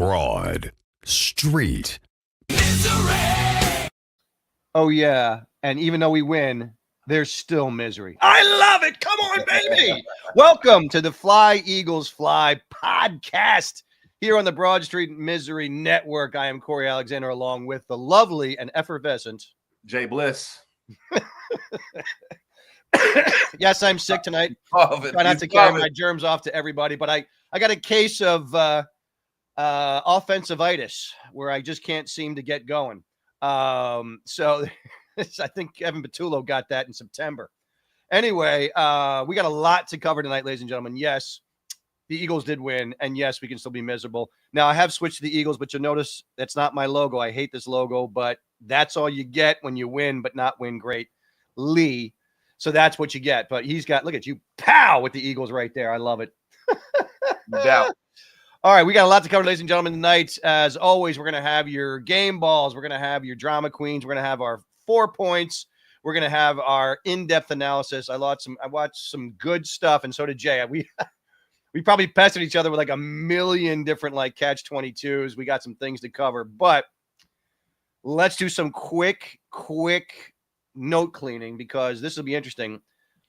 Broad Street. Misery. Oh, yeah. And even though we win, there's still misery. I love it. Come on, baby. Welcome to the Fly Eagles Fly podcast here on the Broad Street Misery Network. I am Corey Alexander along with the lovely and effervescent J-Bliss. Yes, I'm sick tonight. Try not to carry my germs off to everybody, but I got a case of offensive-itis where I just can't seem to get going. So I think Kevin Patullo got that in September. Anyway, we got a lot to cover tonight, ladies and gentlemen. Yes, the Eagles did win, and yes, we can still be miserable. Now, I have switched to the Eagles, but you'll notice that's not my logo. I hate this logo, but that's all you get when you win, but not win great. Lee. So that's what you get. But he's got, look at you, pow, with the Eagles right there. I love it. No doubt. All right, we got a lot to cover, ladies and gentlemen, tonight. As always, we're going to have your game balls. We're going to have your drama queens. We're going to have our 4 points. We're going to have our in-depth analysis. I watched some good stuff, and so did Jay. We probably pestered each other with like a million different like catch-22s. We got some things to cover, but let's do some quick note cleaning because this will be interesting.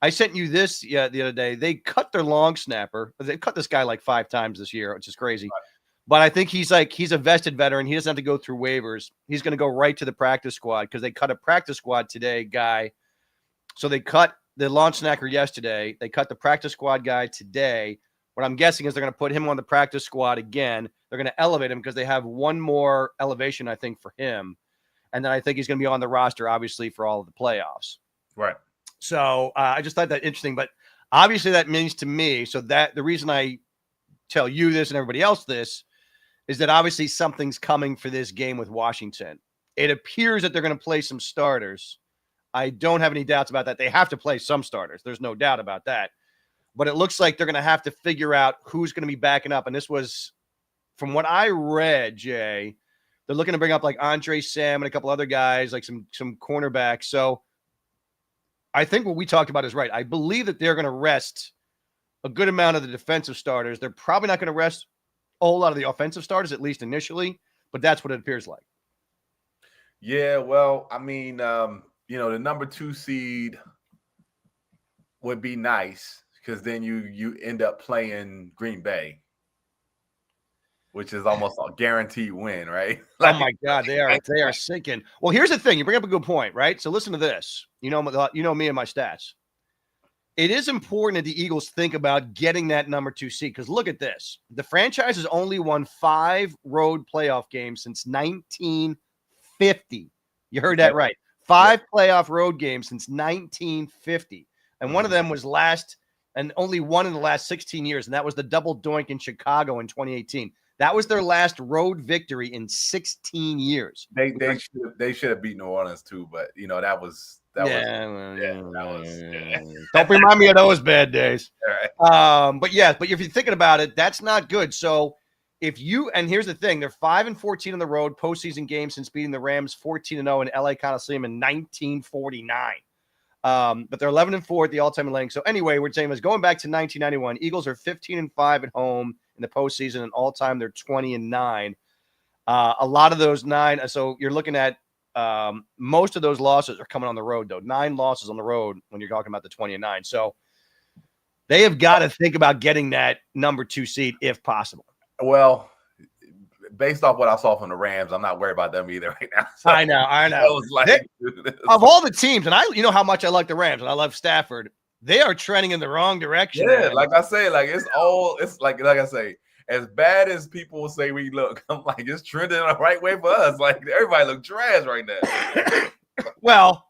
I sent you this the other day. They cut their long snapper. They cut this guy like 5 times this year, which is crazy. Right. But I think he's a vested veteran. He doesn't have to go through waivers. He's going to go right to the practice squad because they cut a practice squad today guy. So they cut the long snapper yesterday. They cut the practice squad guy today. What I'm guessing is they're going to put him on the practice squad again. They're going to elevate him because they have one more elevation, I think, for him. And then I think he's going to be on the roster, obviously, for all of the playoffs. Right. So I just thought that interesting. But obviously that means to me, so that the reason I tell you this and everybody else this is that obviously something's coming for this game with Washington. It appears that they're going to play some starters. I don't have any doubts about that. They have to play some starters. There's no doubt about that. But it looks like they're going to have to figure out who's going to be backing up. And this was, from what I read, Jay, they're looking to bring up like Andre Sam and a couple other guys, like some cornerbacks. So I think what we talked about is right. I believe that they're going to rest a good amount of the defensive starters. They're probably not going to rest a whole lot of the offensive starters, at least initially, but that's what it appears like. Yeah, well, I mean, the number 2 seed would be nice because then you end up playing Green Bay, which is almost a guaranteed win, right? Oh my God, they are sinking. Well, here's the thing. You bring up a good point, right? So listen to this. You know me and my stats. It is important that the Eagles think about getting that number 2 seed because look at this. The franchise has only won 5 road playoff games since 1950. You heard that right. 5 playoff road games since 1950. And one of them was only one in the last 16 years, and that was the double doink in Chicago in 2018. That was their last road victory in 16 years. They should have beat New Orleans too, but that was. Don't remind me of those bad days. Right. But if you're thinking about it, that's not good. So and here's the thing, they're 5-14 on the road postseason games since beating the Rams 14-0 in LA Coliseum in 1949. But they're 11-4 at the all-time in length. So anyway, we're saying is going back to 1991, Eagles are 15-5 at home in the postseason, and all-time they're 20-9. A lot of those 9. So you're looking at most of those losses are coming on the road, though. 9 losses on the road when you're talking about the 20-9. So they have got to think about getting that number 2 seed if possible. Well, based off what I saw from the Rams, I'm not worried about them either right now. So I know. Of all the teams, and you know how much I like the Rams, and I love Stafford. They are trending in the wrong direction. Yeah, man. Like I say, it's like I say, as bad as people will say we look, I'm like, it's trending the right way for us. Like everybody look trash right now. Well,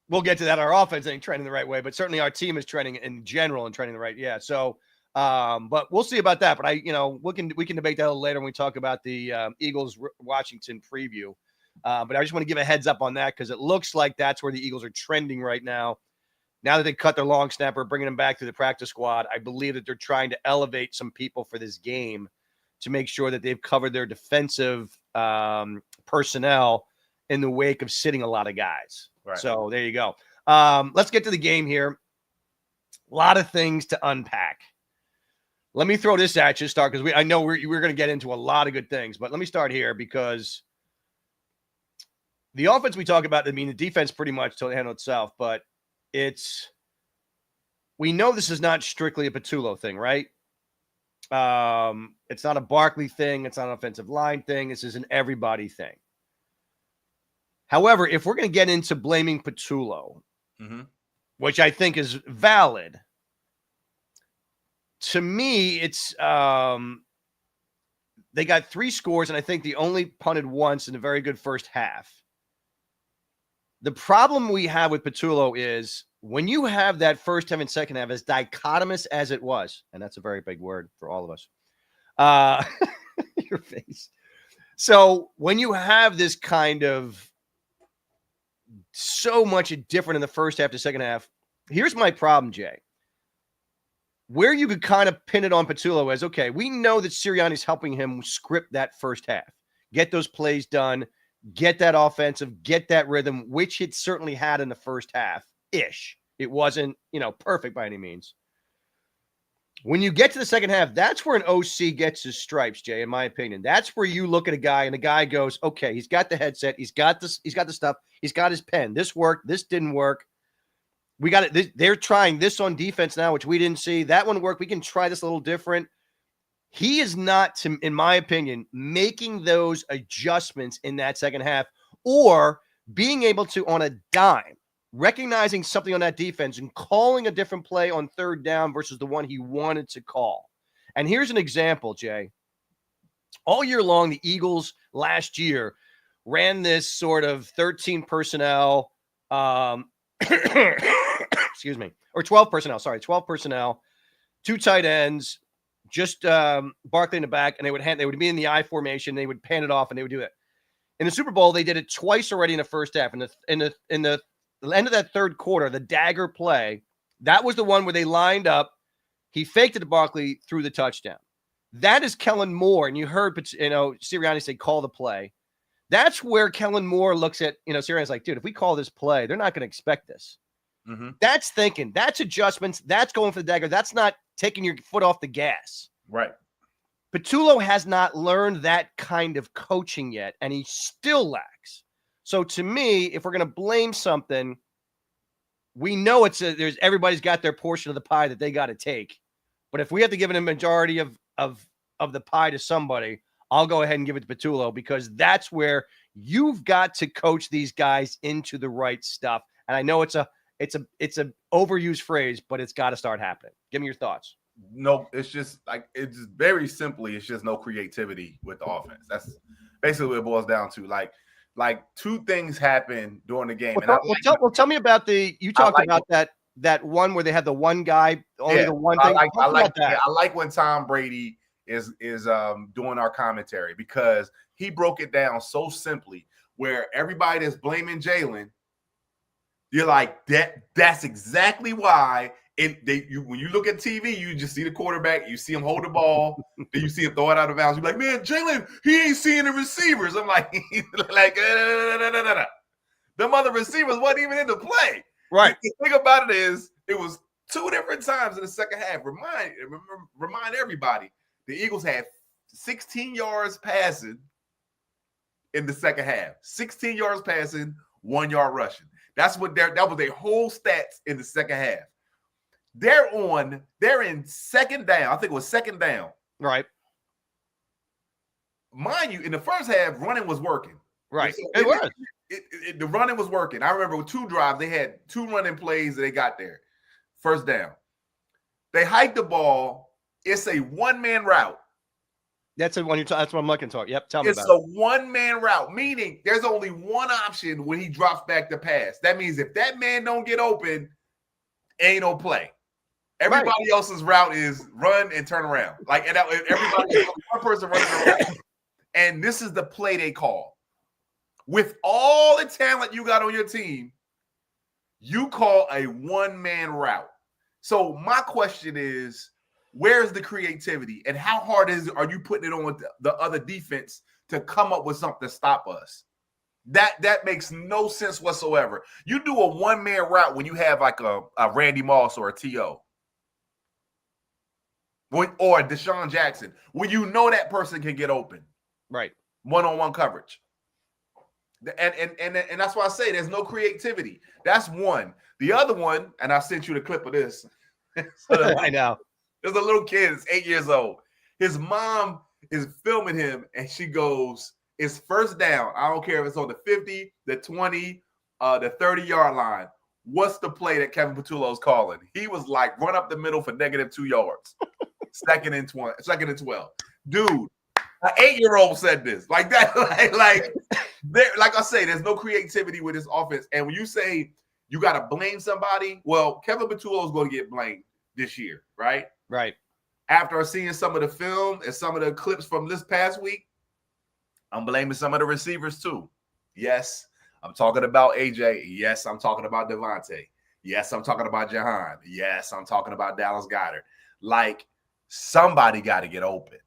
we'll get to that. Our offense ain't trending the right way, but certainly our team is trending in general and trending the right. Yeah. So, but we'll see about that. But we can debate that a little later when we talk about the Eagles Washington preview. But I just want to give a heads up on that because it looks like that's where the Eagles are trending right now. Now that they cut their long snapper, bringing him back to the practice squad, I believe that they're trying to elevate some people for this game to make sure that they've covered their defensive personnel in the wake of sitting a lot of guys. Right. So there you go. Let's get to the game here. A lot of things to unpack. Let me throw this at you, start, because I know we're going to get into a lot of good things, but let me start here because the offense we talk about, I mean, the defense pretty much to handle itself, but we know this is not strictly a Patullo thing, right? It's not a Barkley thing. It's not an offensive line thing. This is an everybody thing. However, if we're going to get into blaming Patullo, which I think is valid, to me, it's they got 3 scores, and I think they only punted once in a very good first half. The problem we have with Patullo is when you have that first half and second half as dichotomous as it was, and that's a very big word for all of us, your face. So when you have this kind of so much different in the first half to second half, here's my problem, Jay. Where you could kind of pin it on Patullo as, okay, we know that Sirianni's helping him script that first half, get those plays done, get that offensive, get that rhythm, which it certainly had in the first half-ish. It wasn't, perfect by any means. When you get to the second half, that's where an OC gets his stripes, Jay, in my opinion. That's where you look at a guy and the guy goes, okay, he's got the headset, he's got the stuff, he's got his pen. This worked, this didn't work. We got it. They're trying this on defense now, which we didn't see. That one worked. We can try this a little different. He is not, in my opinion, making those adjustments in that second half or being able to, on a dime, recognizing something on that defense and calling a different play on third down versus the one he wanted to call. And here's an example, Jay. All year long, the Eagles last year ran this sort of 13 personnel, excuse me, or 12 personnel, 12 personnel, 2 tight ends, just Barkley in the back, and they would be in the I formation, they would pan it off, and they would do it. In the Super Bowl, they did it twice already in the first half. In the end of that third quarter, the dagger play, that was the one where they lined up. He faked it to Barkley through the touchdown. That is Kellen Moore, and you heard Sirianni say, call the play. That's where Kellen Moore looks at, Sirianni's like, dude, if we call this play, they're not going to expect this. That's thinking. That's adjustments. That's going for the dagger. That's not taking your foot off the gas. Right. Patullo has not learned that kind of coaching yet, and he still lacks. So to me, if we're going to blame something, we know there's everybody's got their portion of the pie that they got to take. But if we have to give it a majority of the pie to somebody, I'll go ahead and give it to Patullo because that's where you've got to coach these guys into the right stuff. And I know it's a overused phrase, but it's got to start happening. Give me your thoughts. No, it's just it's very simply, it's just no creativity with the offense. That's basically what it boils down to. Like 2 things happen during the game. Tell me about you talked about that one where they had the one guy, only the one thing. I like when Tom Brady is doing our commentary because he broke it down so simply where everybody that's blaming Jalen, you're like, that's exactly why. When you look at TV, you just see the quarterback, you see him hold the ball, then you see him throw it out of bounds. You're like, man, Jalen, he ain't seeing the receivers. I'm like, them other receivers wasn't even in the play. Right. The thing about it is, it was 2 different times in the second half. Remind everybody, the Eagles had 16 yards passing in the second half. 16 yards passing, 1 yard rushing. That was their whole stats in the second half. They're in second down. I think it was second down. Right. Mind you, in the first half, running was working. Right. So it was. The running was working. I remember with 2 drives, they had 2 running plays that they got there. First down. They hiked the ball. It's a one-man route. That's the one that's what I'm looking to. Yep, tell me about it. It's a one-man route, meaning there's only one option when he drops back the pass. That means if that man don't get open, ain't no play. Everybody else's route is run and turn around. Everybody, one person running around. And this is the play they call. With all the talent you got on your team, you call a one-man route. So my question is, where's the creativity and how hard are you putting it on the other defense to come up with something to stop us? That makes no sense whatsoever. You do a one-man route when you have like a Randy Moss or a T.O. or Deshaun Jackson, when you know that person can get open. Right. One-on-one coverage. And that's why I say there's no creativity. That's one. The other one, and I sent you the clip of this. I know. There's a little kid, it's 8 years old. His mom is filming him, and she goes, it's first down. I don't care if it's on the 50, the 20, the 30-yard line. What's the play that Kevin Patullo's calling? He was like, run up the middle for -2 yards. Second and 12. Dude, an 8-year-old said this. Like that, like I say, there's no creativity with this offense. And when you say you got to blame somebody, well, Kevin Patullo's going to get blamed this year, right? Right. After seeing some of the film and some of the clips from this past week, I'm blaming some of the receivers too. Yes, I'm talking about AJ. Yes, I'm talking about Devontae. Yes, I'm talking about Jahan. Yes, I'm talking about Dallas Goedert. Like, somebody got to get open.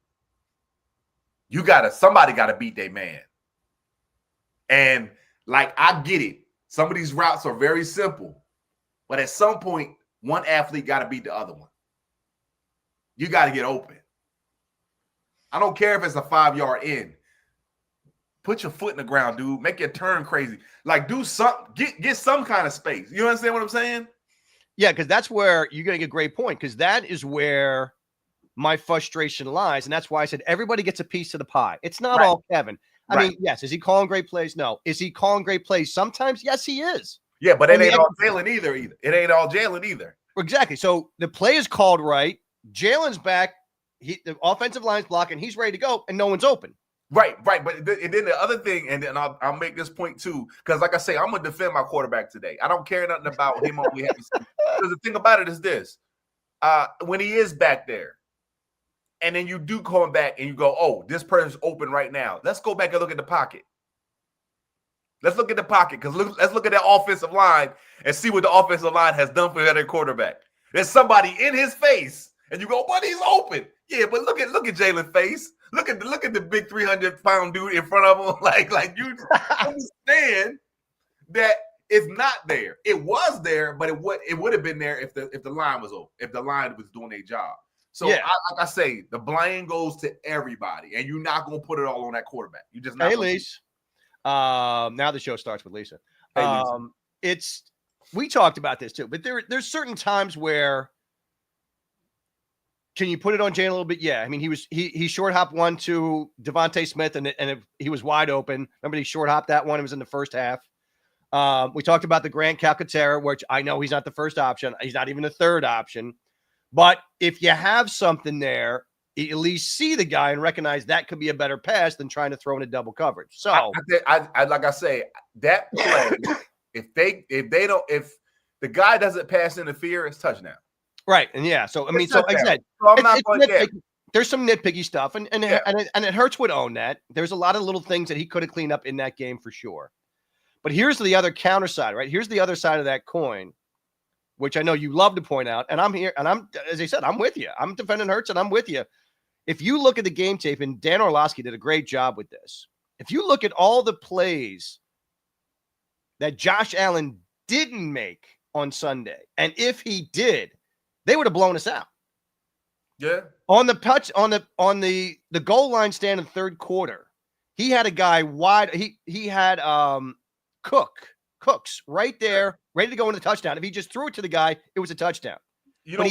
Somebody got to beat their man. And like, I get it. Some of these routes are very simple, but at some point, one athlete got to beat the other one. You got to get open. I don't care if it's a 5-yard in. Put your foot in the ground, dude. Make your turn crazy. Like, do something. Get some kind of space. You understand what I'm saying? Yeah, because that's where you're getting a great point, because that is where my frustration lies. And that's why I said everybody gets a piece of the pie. It's not all Kevin. I mean, yes, is he calling great plays? No. Is he calling great plays sometimes? Yes, he is. Yeah, but it ain't all Jalen either. It ain't all Jalen either. Exactly. So the play is called right. Jalen's back. The offensive line's blocking. He's ready to go, and no one's open. Right. But then the other thing, and then I'll make this point too, because like I say, I'm gonna defend my quarterback today. I don't care nothing about him only having. Because the thing about it is this: when he is back there, and then you do come back and you go, "Oh, this person's open right now." Let's go back and look at the pocket. Let's look at the pocket, because let's look at that offensive line and see what the offensive line has done for their quarterback. There's somebody in his face, and you go, "But he's open." Yeah, but look at Jalen's face. Look at the big 300-pound dude in front of him. Like you understand that it's not there. It was there, but it would have been there if the line was open, if the line was doing their job. So like I say, the blame goes to everybody, and you're not gonna put it all on that quarterback. You just not. Hey, Lise. Now the show starts with Lisa. Hey, Lisa. We talked about this too, but there's certain times where. Can you put it on Jalen a little bit? Yeah. I mean, he short hopped one to Devontae Smith, and he was wide open. Remember, he short hopped that one. It was in the first half. We talked about the Grant Calcaterra, which I know he's not the first option. He's not even the third option. But if you have something there, you at least see the guy and recognize that could be a better pass than trying to throw in a double coverage. So, I like I say, that play, if the guy doesn't pass interfere, it's touchdown. Right. And yeah, so I mean, so like I said, there's some nitpicky stuff, and it hurts would own that. There's a lot of little things that he could have cleaned up in that game for sure. But here's the other counter side, right? Here's the other side of that coin, which I know you love to point out. And I'm here, and as I said, I'm with you. I'm defending Hurts, and I'm with you. If you look at the game tape, and Dan Orlovsky did a great job with this. If you look at all the plays that Josh Allen didn't make on Sunday, and if he did, they would have blown us out. Yeah. On the goal line stand in the third quarter, he had a guy wide. He had Cooks right there, ready to go into the touchdown. If he just threw it to the guy, it was a touchdown. You know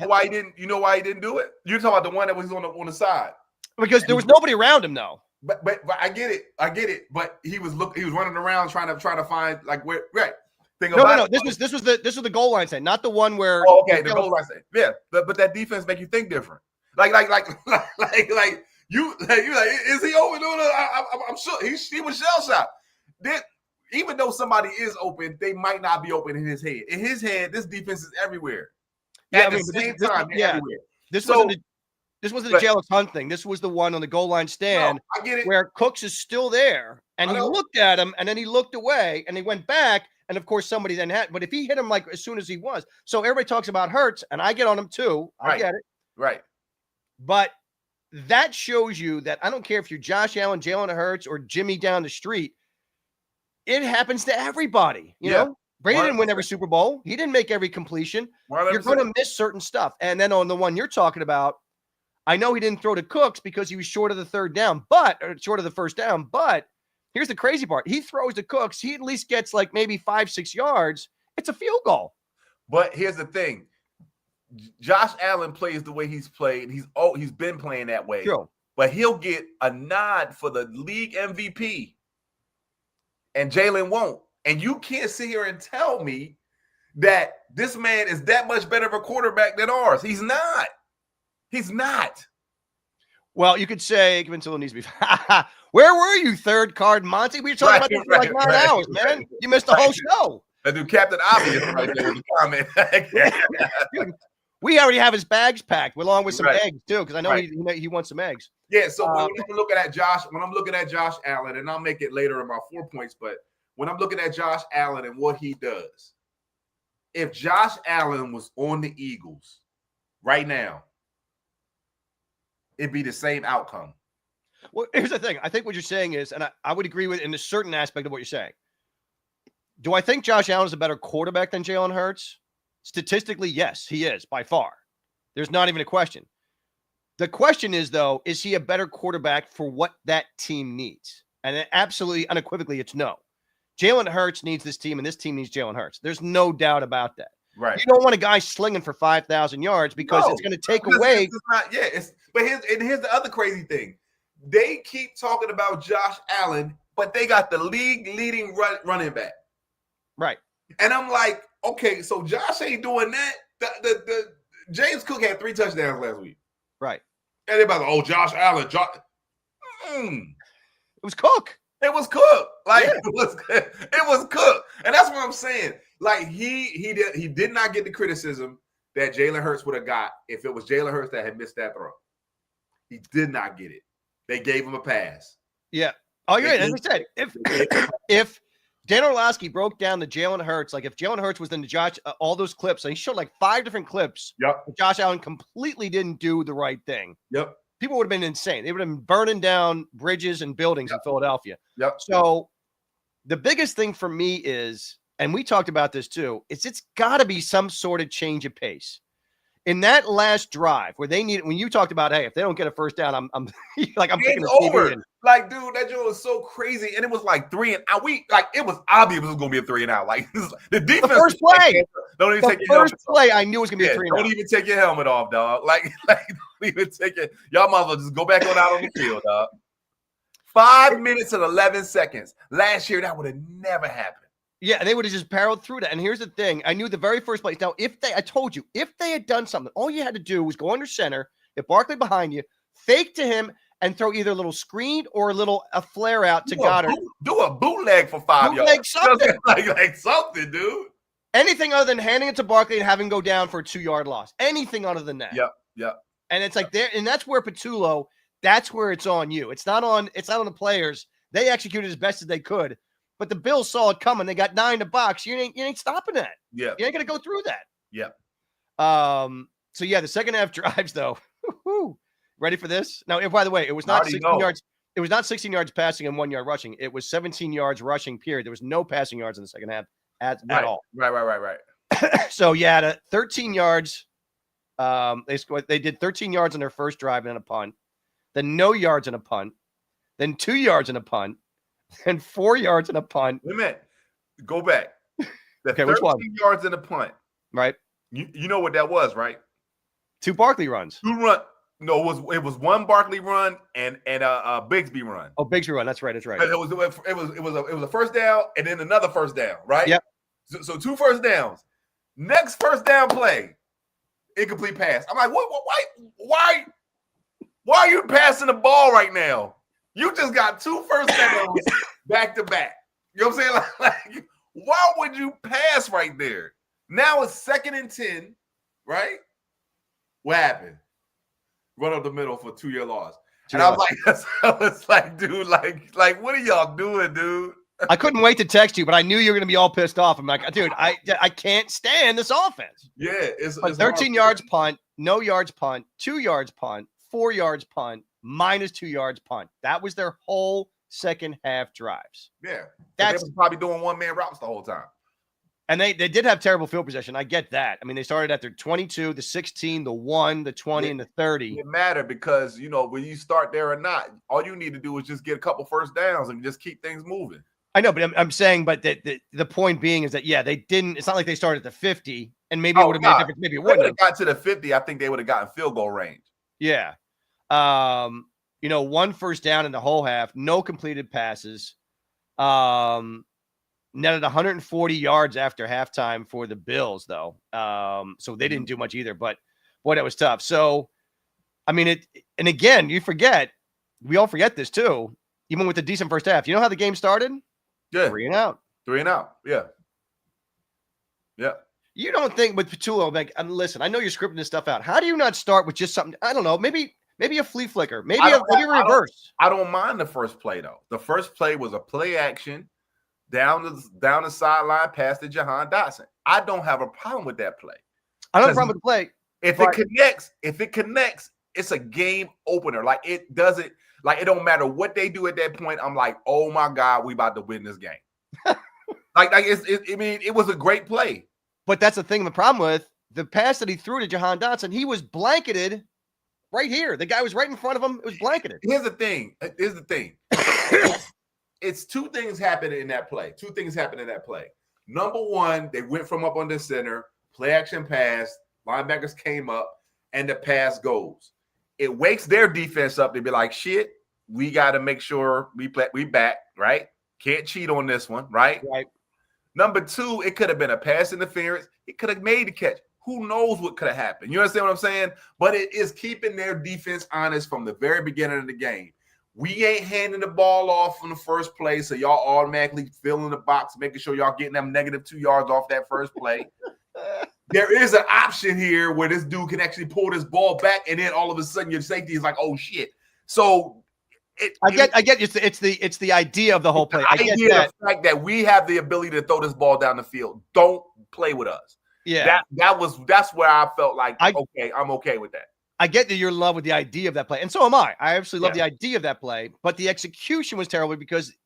why he didn't do it? You're talking about the one that was on the side. Because there was nobody around him, though. But I get it. But he was running around trying to find like where right. No. This was the goal line stand, not the one where. Oh, okay, the goal line stand. Yeah, but that defense make you think different. Like you like, is he open? I'm sure he was shell shocked. Then even though somebody is open, they might not be open in his head. In his head, this defense is everywhere. Yeah, Everywhere. This wasn't the Jalen Hunt thing. This was the one on the goal line stand. I get it. Where Cooks is still there, and he looked at him, and then he looked away, and he went back. And of course, somebody then had, but if he hit him like as soon as he was, so everybody talks about Hurts, and I get on him too. I get it. Right. But that shows you that I don't care if you're Josh Allen, Jalen Hurts, or Jimmy down the street. It happens to everybody. You know, Brady didn't win every Super Bowl. He didn't make every completion. You're going to miss certain stuff. And then on the one you're talking about, I know he didn't throw to Cooks because he was short of the short of the first down. But here's the crazy part. He throws to Cooks. He at least gets like maybe 5-6 yards. It's a field goal. But here's the thing. Josh Allen plays the way he's played. He's been playing that way. True. But he'll get a nod for the league MVP. And Jalen won't. And you can't sit here and tell me that this man is that much better of a quarterback than ours. He's not. He's not. Well, you could say Quintillo needs to be. Where were you, third card Monty? We were talking about this for like 9 hours, man. You missed the whole show. That dude, Captain Obvious, right there with the comment. Dude, we already have his bags packed, along with some Right. eggs too, because I know Right. he wants some eggs. Yeah. So when I'm looking at Josh, Allen, and I'll make it later in my 4 points, but when I'm looking at Josh Allen and what he does, if Josh Allen was on the Eagles right now, it'd be the same outcome. Well, here's the thing. I think what you're saying is, and I would agree with in a certain aspect of what you're saying. Do I think Josh Allen is a better quarterback than Jalen Hurts? Statistically, yes, he is by far. There's not even a question. The question is, though, is he a better quarterback for what that team needs? And absolutely, unequivocally, it's no. Jalen Hurts needs this team, and this team needs Jalen Hurts. There's no doubt about that. Right. You don't want a guy slinging for 5,000 yards because it's going to take away. But here's the other crazy thing. They keep talking about Josh Allen, but they got the league leading running back. Right. And I'm like, okay, so Josh ain't doing that. The James Cook had 3 touchdowns last week. Right. And everybody's like, Josh Allen. It was Cook. It was Cook. Like Yeah. it was Cook. And that's what I'm saying. Like he did not get the criticism that Jalen Hurts would have got if it was Jalen Hurts that had missed that throw. He did not get it. They gave him a pass. Yeah. Oh, you're right. As I said, if Dan Orlovsky broke down the Jalen Hurts, like if Jalen Hurts was in the Josh, all those clips, and he showed like 5 different clips. Yep. Josh Allen completely didn't do the right thing. Yep. People would have been insane. They would have been burning down bridges and buildings in Philadelphia. Yep. So the biggest thing for me is, and we talked about this too, it's got to be some sort of change of pace. In that last drive where they need, when you talked about, hey, if they don't get a first down, I'm like, I'm picking a over. TV. Like, dude, that joint was so crazy. And it was like 3 and out. It was obvious it was going to be a 3 and out. Like, the defense. The first play. Don't even take The your first helmet play, off. I knew it was going to be a 3 and out. Don't even take your helmet off, dog. Like don't even take it. Y'all might as well just go back on out on the field, dog. 5 minutes and 11 seconds. Last year, that would have never happened. Yeah, they would have just barreled through that. And here's the thing. I knew the very first place. Now, I told you, if they had done something, all you had to do was go under center, get Barkley behind you, fake to him, and throw either a little screen or a flare out to Goddard. Do a bootleg for 5 yards. Bootleg something. like something, dude. Anything other than handing it to Barkley and having him go down for a 2-yard loss. Anything other than that. Yep. And it's like there, and that's where Patullo, that's where it's on you. It's not on the players. They executed as best as they could. But the Bills saw it coming. They got 9 in the box. You ain't stopping that. Yeah. You ain't gonna go through that. Yeah. So yeah, the second half drives though. Ready for this? Now, by the way, it was not 16 yards. It was not 16 yards passing and 1 yard rushing. It was 17 yards rushing. Period. There was no passing yards in the second half at all. Right. So yeah, the 13 yards. They did 13 yards on their first drive and then a punt. Then no yards and a punt. Then 2 yards and a punt. And 4 yards and a punt. Wait a minute. Go back. The Okay, which one? 13 yards and a punt. Right. You know what that was, right? 2 Barkley runs. 2 run. No, it was 1 Barkley run and a Bigsby run. Oh, Bigsby run. That's right. But it was a first down and then another first down, right? Yep. So 2 first downs. Next first down play, incomplete pass. I'm like, why are you passing the ball right now? You just got 2 first downs back to back. You know what I'm saying? Like, why would you pass right there? Now it's 2nd and 10, right? What happened? Run up the middle for 2-yard loss. And I was like, dude, like, what are y'all doing, dude? I couldn't wait to text you, but I knew you were going to be all pissed off. I'm like, dude, I can't stand this offense. Yeah, it's 13 yards punt, no yards punt, 2 yards punt, 4 yards punt, minus 2 yards punt. That was their whole second half drives. Yeah, That's they was probably doing 1-man routes the whole time. And they did have terrible field possession. I get that. I mean, they started at their 22, the 16, the 1, the 20, and the 30. It matter because, when you start there or not, all you need to do is just get a couple first downs and just keep things moving. I know, but I'm saying, but the point being is that, they didn't. It's not like they started at the 50, and maybe it would have made a difference. Maybe it wouldn't have got to the 50. I think they would have gotten field goal range. Yeah. 1 first down in the whole half, no completed passes. Netted 140 yards after halftime for the Bills, though. So they didn't do much either. But boy, that was tough. So, I mean, and again, we all forget this too. Even with a decent first half, you know how the game started? Yeah, 3 and out. 3 and out. Yeah. You don't think with Patullo, like, listen, I know you're scripting this stuff out. How do you not start with just something? I don't know, maybe a flea flicker, maybe a reverse. I don't mind the first play though. The first play was a play action. Down the sideline, past to Jahan Dotson. I don't have a problem with that play. I don't have a problem with the play. If it connects, it's a game opener. Like it doesn't. Like it don't matter what they do at that point. I'm like, oh my God, we about to win this game. It was a great play. But that's the thing. The problem with the pass that he threw to Jahan Dotson, he was blanketed right here. The guy was right in front of him. It was blanketed. Here's the thing. It's 2 things happened in that play. 2 things happened in that play. Number one, they went from up under center, play action pass, linebackers came up, and the pass goes. It wakes their defense up to be like, shit, we got to make sure we back, right? Can't cheat on this one, right? Right. Number 2, it could have been a pass interference. It could have made the catch. Who knows what could have happened? You understand what I'm saying? But it is keeping their defense honest from the very beginning of the game. We ain't handing the ball off on the first play, so y'all automatically fill in the box, making sure y'all getting them -2 yards off that first play. There is an option here where this dude can actually pull this ball back, and then all of a sudden your safety is like, "Oh shit!" So I get it's the idea of the whole play. I get that. The fact that we have the ability to throw this ball down the field. Don't play with us. Yeah, that's where I felt like okay, I'm okay with that. I get that you're in love with the idea of that play, and so am I. I absolutely love the idea of that play, but the execution was terrible because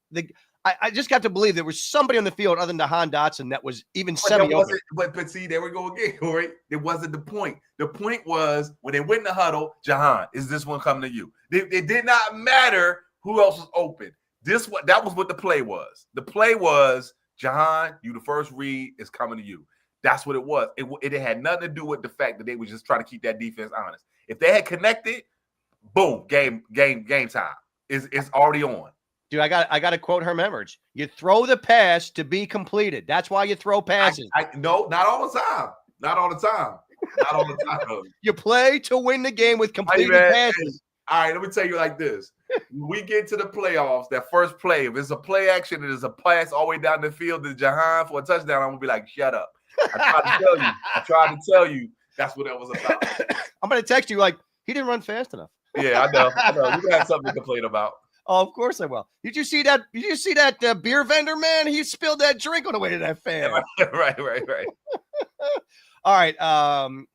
I just got to believe there was somebody on the field other than Jahan Dotson that was even semi-open. But see, there we go again, Corey. It wasn't the point. The point was when they went in the huddle, Jahan, is this one coming to you? It did not matter who else was open. That was what the play was. The play was, Jahan, you the first read is coming to you. That's what it was. It had nothing to do with the fact that they were just trying to keep that defense honest. If they had connected, boom, game time. It's already on. Dude, I got to quote Herm Edwards. You throw the pass to be completed. That's why you throw passes. No, not all the time. Not all the time. Not all the time. You play to win the game with completed passes. All right, let me tell you like this. When we get to the playoffs, that first play, if it's a play action and it's a pass all the way down the field to Jahan for a touchdown, I'm going to be like, shut up. I tried to tell you that's what that was about. I'm going to text you like, he didn't run fast enough. Yeah, I know. You got something to complain about. Oh, of course I will. Did you see that beer vendor, man? He spilled that drink on the way to that fan. Right. All right.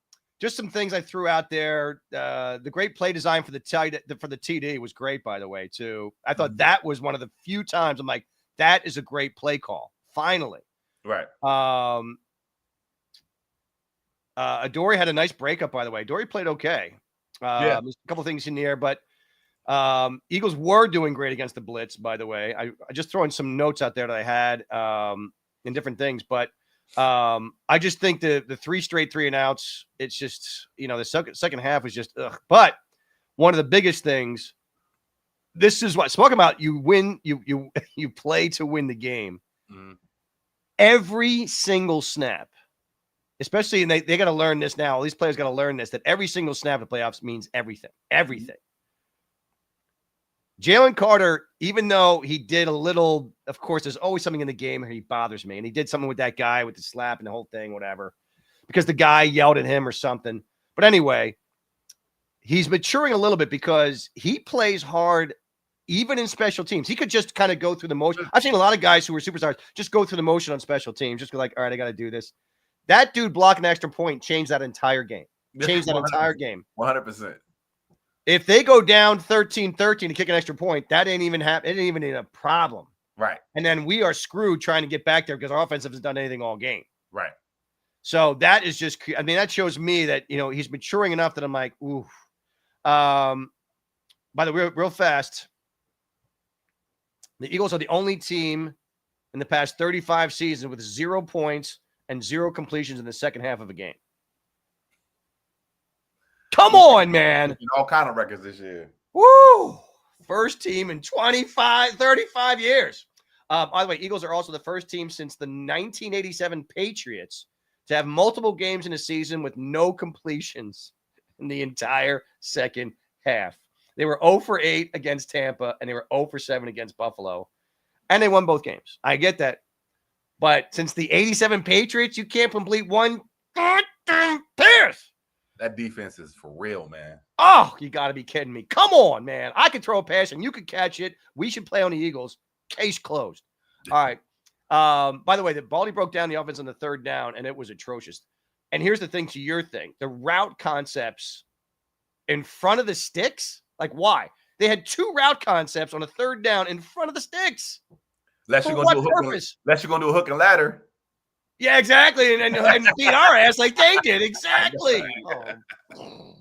Just some things I threw out there. The great play design for the TD was great, by the way, too. I thought that was one of the few times I'm like, that is a great play call. Finally. Right. Adoree had a nice breakup, by the way. Adoree played okay. There's a couple things in the air, but Eagles were doing great against the blitz, by the way. I just throwing some notes out there that I had in different things, but I just think the 3 straight 3 and outs, it's just, the second half was just ugh. But one of the biggest things, this is what talking about, you win, you play to win the game. Mm-hmm. Every single snap, especially, and they got to learn this now. All these players got to learn this, that every single snap of the playoffs means everything. Everything. Jalen Carter, even though he did a little, of course, there's always something in the game where he bothers me. And he did something with that guy with the slap and the whole thing, whatever, because the guy yelled at him or something. But anyway, he's maturing a little bit because he plays hard even in special teams. He could just kind of go through the motion. I've seen a lot of guys who are superstars just go through the motion on special teams, just go like, all right, I got to do this. That dude blocking an extra point changed that entire game. Changed that entire game. 100%. If they go down 13-13 to kick an extra point, that ain't even happen. It ain't even a problem. Right. And then we are screwed trying to get back there because our offense hasn't done anything all game. Right. So that is just, I mean, that shows me that, he's maturing enough that I'm like, ooh. By the way, real fast, the Eagles are the only team in the past 35 seasons with 0 points and 0 completions in the second half of a game. Come on, man. All kind of records this year. Woo! First team in 35 years. By the way, Eagles are also the first team since the 1987 Patriots to have multiple games in a season with no completions in the entire second half. They were 0 for 8 against Tampa, and they were 0 for 7 against Buffalo. And they won both games. I get that. But since the 87 Patriots, you can't complete one goddamn pass. That defense is for real, man. Oh, you got to be kidding me. Come on, man. I could throw a pass and you could catch it. We should play on the Eagles. Case closed. All right. By the way, the Baldy broke down the offense on the third down, and it was atrocious. And here's the thing to your thing. The route concepts in front of the sticks, like why? They had 2 route concepts on a third down in front of the sticks. Unless you're going to do a hook and ladder. Yeah, exactly. And beat our ass like they did. Exactly. Oh.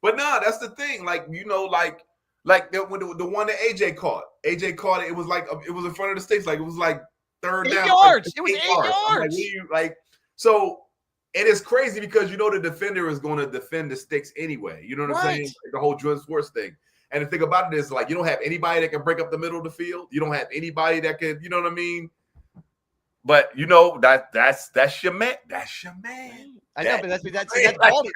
But no, that's the thing. Like, the one that AJ caught. AJ caught it. It was in front of the sticks. Like, it was like third down. 8 yards. It was 8 yards. So it is crazy because the defender is going to defend the sticks anyway. You know what I'm saying? Like the whole Jordan Sports thing. And the thing about it is, like, you don't have anybody that can break up the middle of the field. You don't have anybody that can, you know what I mean? But that's your man. That's your man. I know, but that's all. Is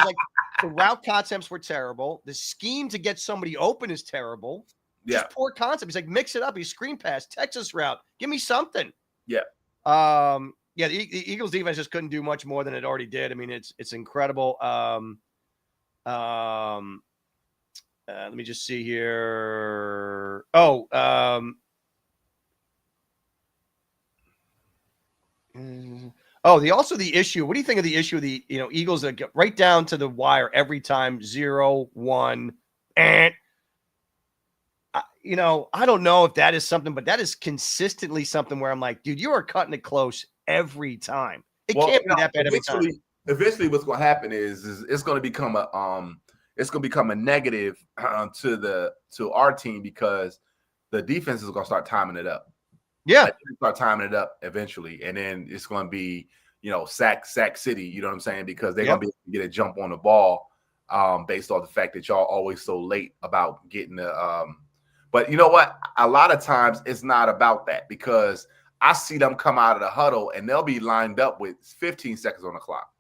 like the route concepts were terrible. The scheme to get somebody open is terrible. Just poor concept. He's like, mix it up. He's screen pass, Texas route. Give me something. Yeah. The Eagles defense just couldn't do much more than it already did. I mean, it's incredible. Let me just see here. The issue. What do you think of the issue of the Eagles that get right down to the wire every time 0-1? I don't know if that is something, but that is consistently something where I'm like, dude, you are cutting it close every time. It can't be that bad every time. Eventually, what's going to happen is it's going to become a negative to our team because the defense is going to start timing it up. Yeah, start timing it up eventually, and then it's going to be sack city. You know what I'm saying? Because they're going to be able to get a jump on the ball based off the fact that y'all always so late about getting the. But you know what? A lot of times it's not about that because I see them come out of the huddle and they'll be lined up with 15 seconds on the clock.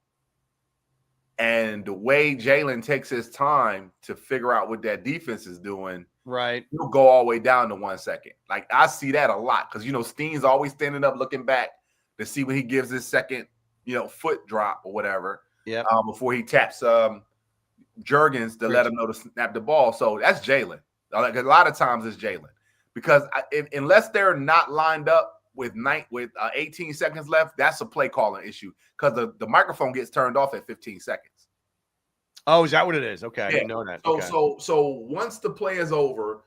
And the way Jalen takes his time to figure out what that defense is doing, right, he'll go all the way down to 1 second. Like, I see that a lot because, Steen's always standing up looking back to see when he gives his second, foot drop or whatever. Yeah. Before he taps Juergens to let him know to snap the ball. So that's Jalen. Like, a lot of times it's Jalen because unless they're not lined up with 18 seconds left, that's a play calling issue because the microphone gets turned off at 15 seconds. Oh, is that what it is? Okay, I didn't know that. So once the play is over,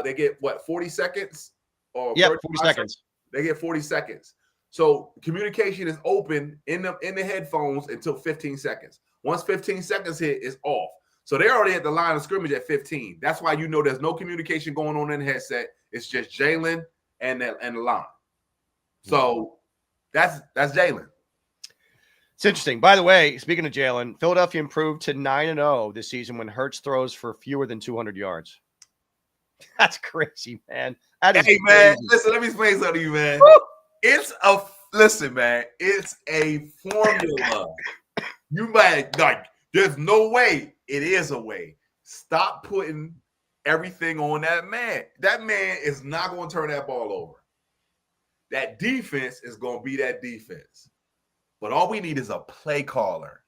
they get 40 seconds? Or 40 seconds. They get 40 seconds. So communication is open in the headphones until 15 seconds. Once 15 seconds hit, it's off. So they're already at the line of scrimmage at 15. That's why there's no communication going on in the headset. It's just Jalen and the line. So that's Jalen. It's interesting. By the way, speaking of Jalen, Philadelphia improved to 9-0 this season when Hurts throws for fewer than 200 yards. That's crazy, man. That is man, crazy. Listen, let me explain something to you, man. Woo! It's a formula. You might there's no way. It is a way. Stop putting everything on that man. That man is not going to turn that ball over. That defense is going to be that defense. But all we need is a play caller.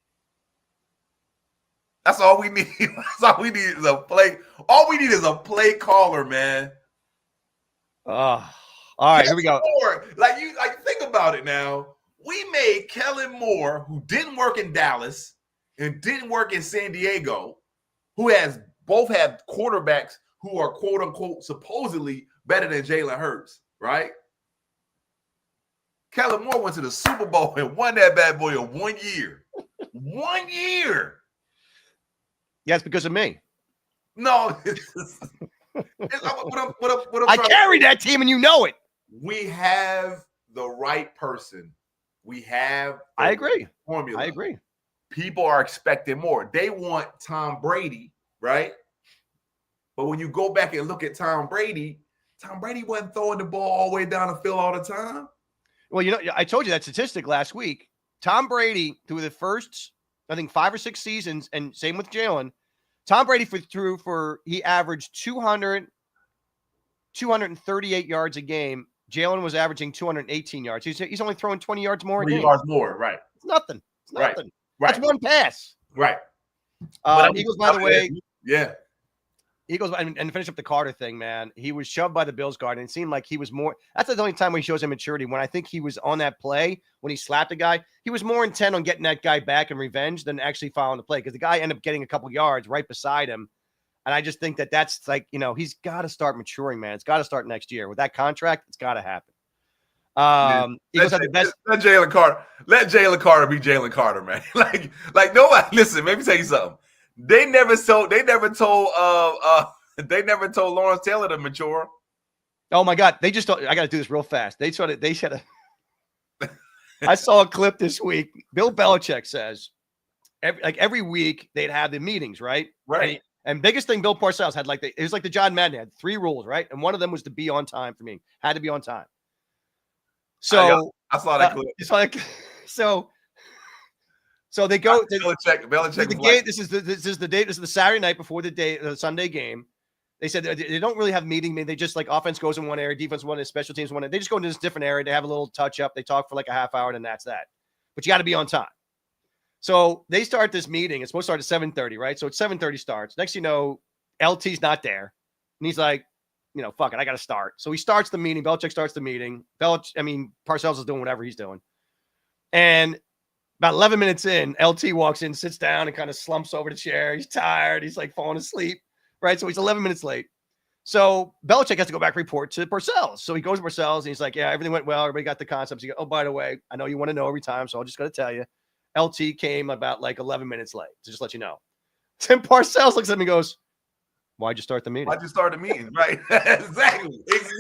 That's all we need. That's all we need is a play. All we need is a play caller, man. All right, here we go. Think about it now. We made Kellen Moore, who didn't work in Dallas and didn't work in San Diego, who both have quarterbacks who are quote unquote supposedly better than Jalen Hurts, right? Kellen Moore went to the Super Bowl and won that bad boy in 1 year. 1 year. Yeah, it's because of me. No. I carried that team, and you know it. We have the right person. We have I agree. Formula. I agree. People are expecting more. They want Tom Brady, right? But when you go back and look at Tom Brady wasn't throwing the ball all the way down the field all the time. Well, I told you that statistic last week. Tom Brady, through the first, I think, 5 or 6 seasons, and same with Jalen, Tom Brady he averaged 238 yards a game. Jalen was averaging 218 yards. He's only throwing 20 yards more a game. 20 yards more, right. It's nothing. It's nothing. Right. That's one pass. Right. Eagles, by the way. Yeah. Eagles, and to finish up the Carter thing, man, he was shoved by the Bills guard, and it seemed like he was more. That's the only time when he shows immaturity. When I think he was on that play, when he slapped a guy, he was more intent on getting that guy back and revenge than actually following the play, because the guy ended up getting a couple yards right beside him. And I just think that's like, he's got to start maturing, man. It's got to start next year. With that contract, it's got to happen. Eagles have the best. Let Jalen Carter be Jalen Carter, man. like nobody. Listen, let me tell you something. They never told Lawrence Taylor to mature. Oh my God. I got to do this real fast. They said I saw a clip this week. Bill Belichick says every week they'd have the meetings, right? Right. And biggest thing, Bill Parcells had it was like the John Madden had 3 rules, right? And one of them was to be on time for me. Had to be on time. So I saw that clip. It's like so they go. Belichick. The game. This is the day. This is the Saturday night before the Sunday game. They said they don't really have meeting. They just like offense goes in one area, defense one, special teams one. They just go into this different area. They have a little touch up. They talk for like a half hour, and that's that. But you got to be on time. So they start this meeting. It's supposed to start at 7:30, right? So it's 7:30 starts. Next, LT's not there, and he's like, fuck it, I got to start. So he starts the meeting. Belichick starts the meeting. Parcells is doing whatever he's doing, and about 11 minutes in, LT walks in, sits down, and kind of slumps over the chair. He's tired. He's like falling asleep, right? So he's 11 minutes late. So Belichick has to go back and report to Parcells. So he goes to Parcells, and he's like, yeah, everything went well. Everybody got the concepts. He goes, oh, by the way, I know you want to know every time, so I'm just going to tell you. LT came about like 11 minutes late, to just let you know. Tim Parcells looks at him and goes, why'd you start the meeting? Why'd you start the meeting? Right. Exactly. It's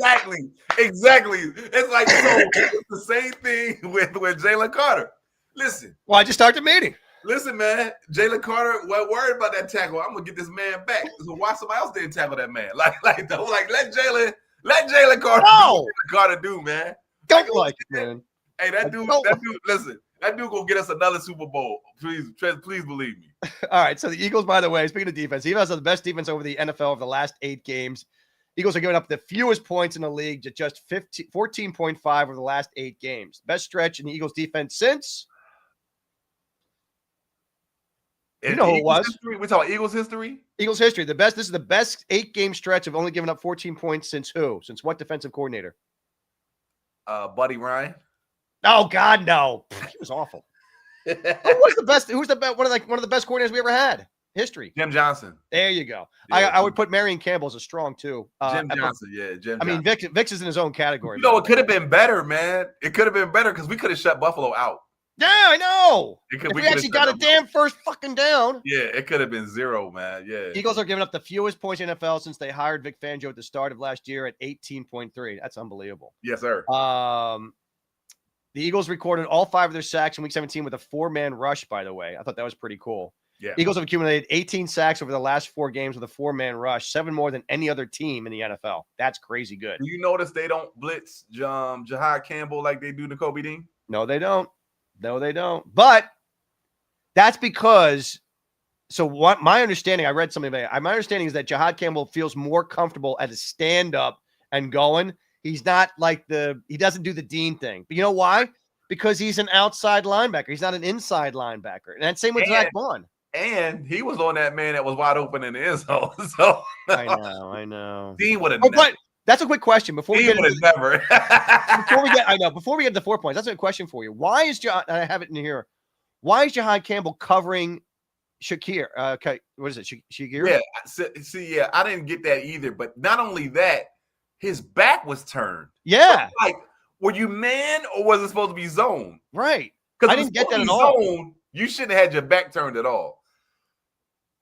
like, it's the same thing with Jalen Carter. Listen. Why'd you start the meeting? Listen, man. Jalen Carter wasn't worried about that tackle. I'm gonna get this man back. So why somebody else didn't tackle that man? Let Jalen Carter do, man. Don't like it, man. Hey, that dude, listen. That dude gonna get us another Super Bowl. Please believe me. All right. So the Eagles, by the way, speaking of defense, the Eagles have the best defense over the NFL over the last 8 games. Eagles are giving up the fewest points in the league, just 14.5 over the last 8 games. Best stretch in the Eagles defense since. You know who it was. History? We're talking Eagles history? Eagles history. This is the best 8-game stretch of only giving up 14 points since who? Since what defensive coordinator? Buddy Ryan. Oh God, no. He was awful. Who was the best? Who's the best? One of the best coordinators we ever had. History. Jim Johnson. There you go. Yeah, I would put Marion Campbell as a strong too. Jim Johnson. Yeah, Jim. I mean, Vic's is in his own category. It could have been better, man. It could have been better because we could have shut Buffalo out. Yeah, I know. If we actually got a damn first fucking down. Yeah, it could have been 0, man. Yeah. Eagles are giving up the fewest points in NFL since they hired Vic Fangio at the start of last year at 18.3. That's unbelievable. Yes, sir. The Eagles recorded all 5 of their sacks in Week 17 with a 4-man rush, by the way. I thought that was pretty cool. Yeah. Eagles have accumulated 18 sacks over the last 4 games with a 4-man rush, 7 more than any other team in the NFL. That's crazy good. Do you notice they don't blitz Jahad Campbell like they do Nakobe Dean? No, they don't. But that's because – so what my understanding, I read something about it. My understanding is that Jahad Campbell feels more comfortable as a stand-up and going. He's not like he doesn't do the Dean thing. But you know why? Because he's an outside linebacker. He's not an inside linebacker. And that's same with Zach Vaughn. And he was on that man that was wide open in the end zone. So I know. Dean would have But that's a quick question. Before we get to the 4 points, that's a question for you. Why is I have it in here. Why is Jahad Campbell covering Shakir? Okay, what is it? Shakir? Yeah. See, I didn't get that either. But not only that, his back was turned. Yeah. So were you man or was it supposed to be zone? Right. Because I didn't get that at all. Zone, you shouldn't have had your back turned at all.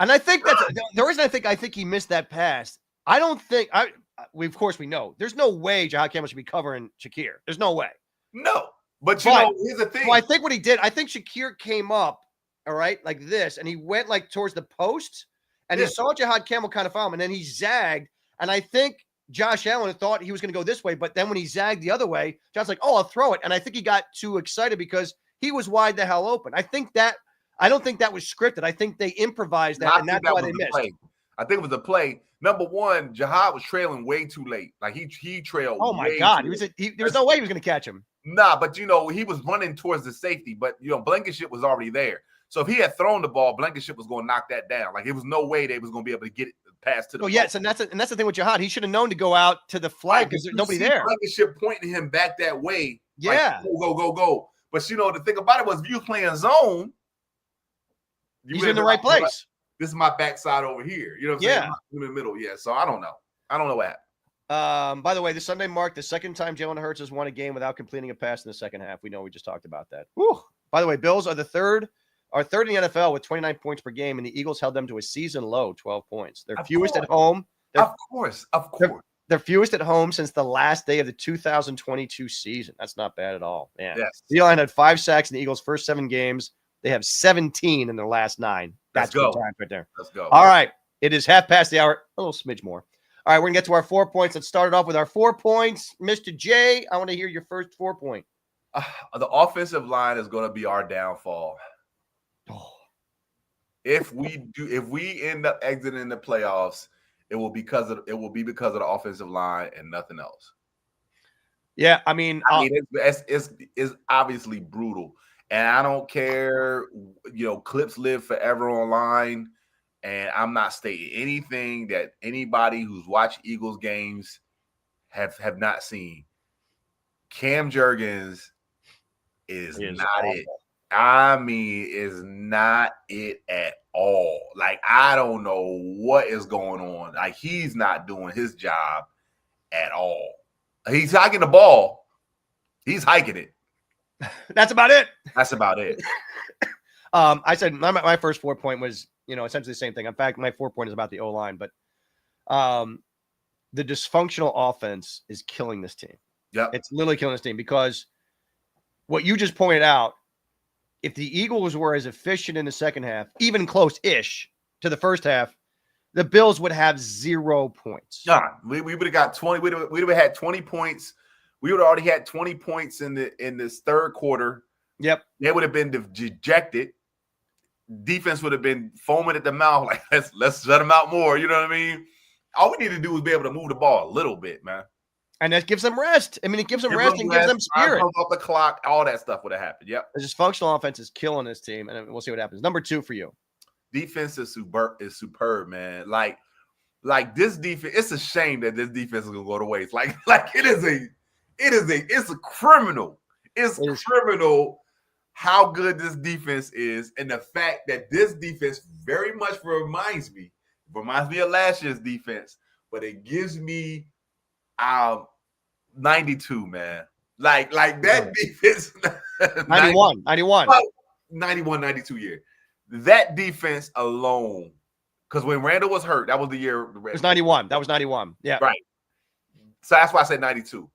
And I think that's the reason I think he missed that pass. I don't think of course we know there's no way Jahad Campbell should be covering Shakir. There's no way. No. But you know, here's the thing. Well, I think what he did, I think Shakir came up, all right, like this, and he went like towards the post, and he saw Jahad Campbell kind of follow him, and then he zagged. And I think Josh Allen thought he was going to go this way, but then when he zagged the other way, Josh's like, "Oh, I'll throw it." And I think he got too excited because he was wide the hell open. I don't think that was scripted. I think they improvised that, and that's why they missed. Play. I think it was a play. Number one, Jahad was trailing way too late. Like he trailed. Oh my God, there was no way he was going to catch him. Nah, but you know, he was running towards the safety, but you know, Blankenship was already there. So if he had thrown the ball, Blankenship was going to knock that down. Like, it was no way they was going to be able to get it past to the ball. Yes, and that's the thing with Jahad. He should have known to go out to the flag because there's nobody there. Blankenship pointing him back that way. Yeah. Like, go. But you know, the thing about it was if you was playing zone, he's in the right place. This is my backside over here. You know what I'm saying? In the middle. Yeah. So I don't know. I don't know what happened. By the way, this Sunday marked the second time Jalen Hurts has won a game without completing a pass in the second half. We know we just talked about that. Whew. By the way, Bills are third in the NFL with 29 points per game, and the Eagles held them to a season low 12 points. They're fewest at home. Of course. They're fewest at home since the last day of the 2022 season. That's not bad at all, man. Yes. The line had 5 sacks in the Eagles' first 7 games. They have 17 in their last 9. That's good time right there. Let's go. All right. It is half past the hour. A little smidge more. All right, we're going to get to our 4 points. Let's start it off with our 4 points. Mr. J, I want to hear your first 4 point. The offensive line is going to be our downfall. Oh. If we end up exiting the playoffs, it will be because of the offensive line and nothing else. Yeah, I mean it's obviously brutal. And I don't care, you know, clips live forever online. And I'm not stating anything that anybody who's watched Eagles games have not seen. Cam Jurgens is not awful. It. I mean, is not it at all. Like, I don't know what is going on. Like, he's not doing his job at all. He's hiking the ball. He's hiking it. That's about it. That's about it. I said my first 4 point was, you know, essentially the same thing. In fact, my 4 point is about the O-line, but the dysfunctional offense is killing this team. Yeah, it's literally killing this team because what you just pointed out, if the Eagles were as efficient in the second half, even close-ish to the first half, the Bills would have 0 points. Yeah, we would have got 20. We would have had 20 points. We would have already had 20 points in this third quarter. Yep. They would have been dejected. Defense would have been foaming at the mouth, like let's shut them out more. You know what I mean? All we need to do is be able to move the ball a little bit, man. And that gives them rest. I mean, it gives them rest and gives them spirit. Comes off the clock, all that stuff would have happened. Yep. The dysfunctional offense is killing this team, and we'll see what happens. Number 2 for you. Defense is superb, man. Like this defense, it's a shame that this defense is gonna go to waste. Like it's a criminal. It's criminal how good this defense is, and the fact that this defense very much reminds me of last year's defense, but it gives me 92, man. Like that defense 91 92 year. That defense alone, because when Randall was hurt, that was the year. It was 91. That was 91. Yeah. Right. So that's why I said 92.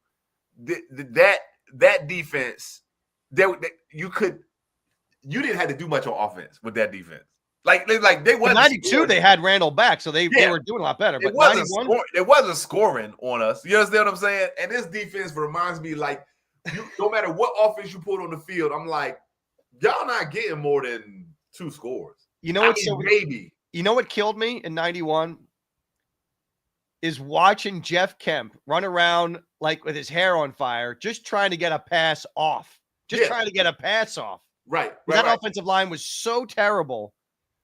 That defense, you didn't have to do much on offense with that defense. Like they wasn't 92. Scoring. They had Randall back, so they were doing a lot better. But 91, it wasn't scoring on us. You understand what I'm saying? And this defense reminds me, like, no matter what offense you put on the field, I'm like, y'all not getting more than 2 scores. You know what? Maybe. You know what killed me in 91 is watching Jeff Kemp run around like with his hair on fire, just trying to get a pass off. Trying to get a pass off. Right. That offensive line was so terrible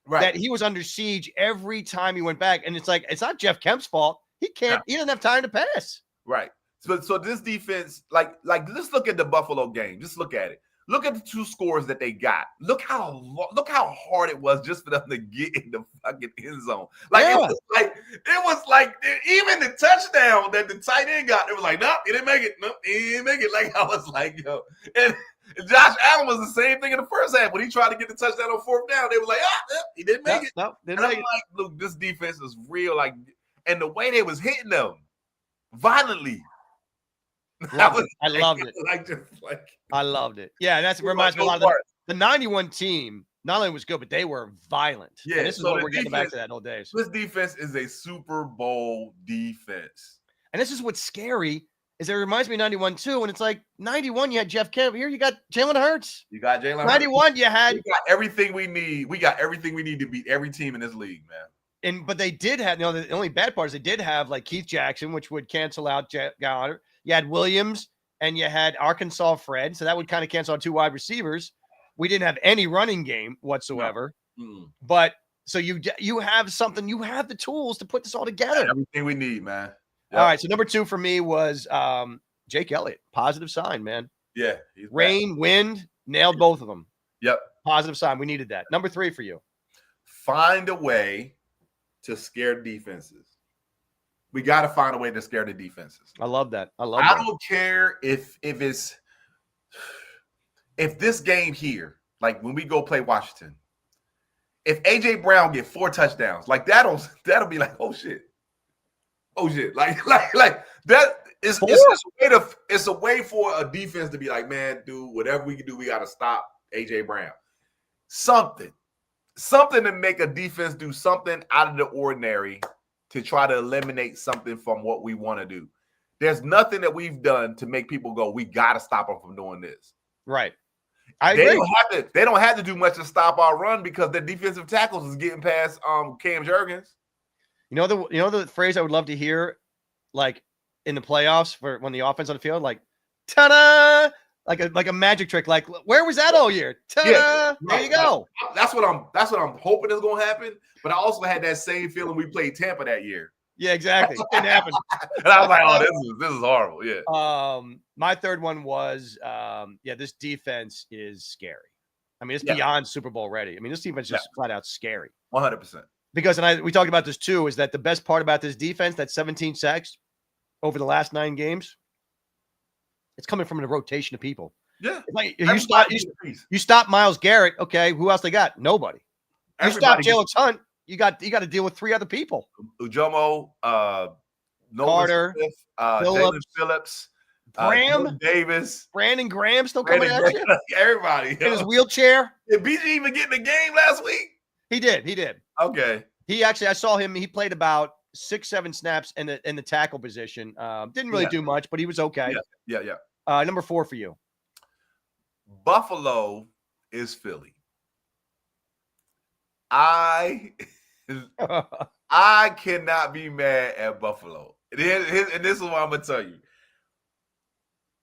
that he was under siege every time he went back. And it's like, it's not Jeff Kemp's fault. He doesn't have time to pass. Right. So this defense, like let's look at the Buffalo game. Just look at it. Look at the two scores that they got. Look how hard it was just for them to get in the fucking end zone. Like it was like even the touchdown that the tight end got, it was like, nope, he didn't make it. Nope, he didn't make it. Like I was like, yo. And Josh Allen was the same thing in the first half. When he tried to get the touchdown on fourth down, they were like, he didn't make it. No, didn't and make I'm it. like, look, this defense is real. Like, and the way they was hitting them violently. I loved it. I loved it. Yeah, and that reminds me a lot of the 91 team. Not only was good, but they were violent. Yeah, and this is what we're getting back to that old days. This defense is a Super Bowl defense. And this is what's scary is it reminds me of 91 too. And it's like 91, you had Jeff Kemp. Here you got Jalen Hurts. You got Jalen Hurts. 91, you had. We got everything we need. We got everything we need to beat every team in this league, man. But they did have, the only bad part is they did have like Keith Jackson, which would cancel out Goddard. You had Williams and you had Arkansas Fred. So that would kind of cancel out two wide receivers. We didn't have any running game whatsoever. No. But so you have something, you have the tools to put this all together. Everything we need, man. Yep. All right. So number 2 for me was Jake Elliott. Positive sign, man. Yeah. Rain, wind, nailed both of them. Yep. Positive sign. We needed that. Number 3 for you. Find a way to scare defenses. We got to find a way to scare the defenses. I love that. I don't care if this game here, like when we go play Washington, if AJ Brown get 4 touchdowns, like that'll be like, oh shit, like that is it's a way for a defense to be like, man, dude, whatever we can do, we got to stop AJ Brown. Something to make a defense do something out of the ordinary to try to eliminate something from what we want to do. There's nothing that we've done to make people go, we got to stop them from doing this. Right. I agree. They don't have to do much to stop our run because the defensive tackles is getting past Cam Jurgens. You know the phrase I would love to hear, like in the playoffs for when the offense on the field, like ta-da, like a magic trick. Like where was that all year? Ta-da! Yeah, there you go. That's what I'm hoping is going to happen. But I also had that same feeling we played Tampa that year. Yeah, exactly. Didn't happen. And I was like, oh, this is horrible. Yeah. My third one was, this defense is scary. I mean, it's beyond Super Bowl ready. I mean, this defense is just flat out scary. 100%. Because, we talked about this too, is that the best part about this defense, that 17 sacks over the last 9 games, it's coming from a rotation of people. Yeah. Like you stop Myles Garrett. Okay, who else they got? Nobody. You stop Jalen Hunt. You got to deal with 3 other people. Ujomo, Carter, Smith, Jalen Phillips, Graham, Davis, Brandon Graham still coming at you. Everybody in his wheelchair. Did BG even get in the game last week? He did. Okay. He actually, I saw him. He played about 6-7 snaps in the tackle position. Didn't really do much, but he was okay. Yeah. Number 4 for you. Buffalo is Philly. I cannot be mad at Buffalo. And this is what I'm gonna tell you.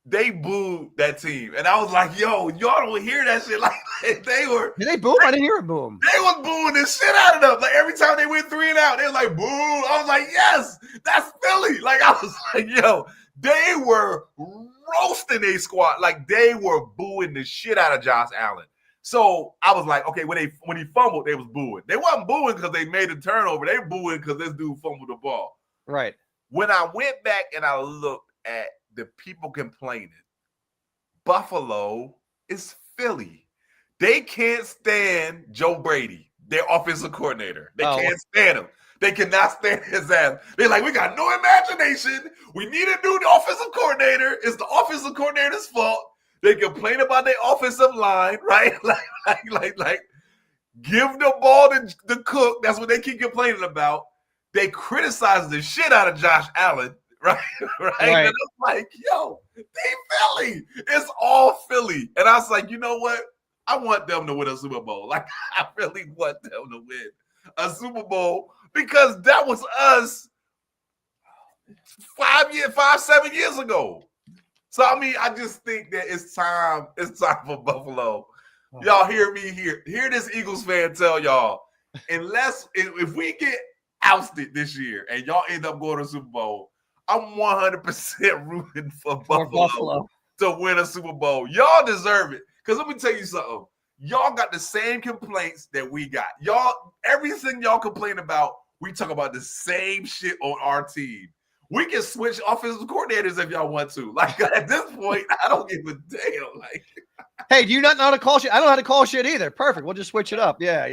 They booed that team, and I was like, "Yo, y'all don't hear that shit?" Like they were. Did they boo? I didn't hear it boo. They was booing the shit out of them. Like every time they went 3 and out, they was like, "Boo!" I was like, "Yes, that's Philly." Like I was like, "Yo." They were roasting a squad. Like they were booing the shit out of Josh Allen. So I was like, okay, when he fumbled, they was booing. They wasn't booing because they made a turnover. They booing because this dude fumbled the ball. Right. When I went back and I looked at the people complaining, Buffalo is Philly. They can't stand Joe Brady, their offensive coordinator. They can't stand him. They cannot stand his ass. They're like, we got no imagination. We need a new offensive coordinator. It's the offensive coordinator's fault. They complain about their offensive line, right? Like, give the ball to Cook. That's what they keep complaining about. They criticize the shit out of Josh Allen, right? Right. And it's like, yo, they Philly. It's all Philly. And I was like, you know what? I want them to win a Super Bowl. Like, I really want them to win a Super Bowl because that was us 7 years ago. So, I mean, I just think that it's time for Buffalo. Y'all hear me here. Hear this Eagles fan tell y'all, if we get ousted this year and y'all end up going to the Super Bowl, I'm 100% rooting for Buffalo to win a Super Bowl. Y'all deserve it. Because let me tell you something. Y'all got the same complaints that we got. Y'all, everything y'all complain about, we talk about the same shit on our team. We can switch offensive coordinators if y'all want to. Like, at this point, I don't give a damn. Like, hey, do you not know how to call shit? I don't know how to call shit either. Perfect. We'll just switch it up. Yeah.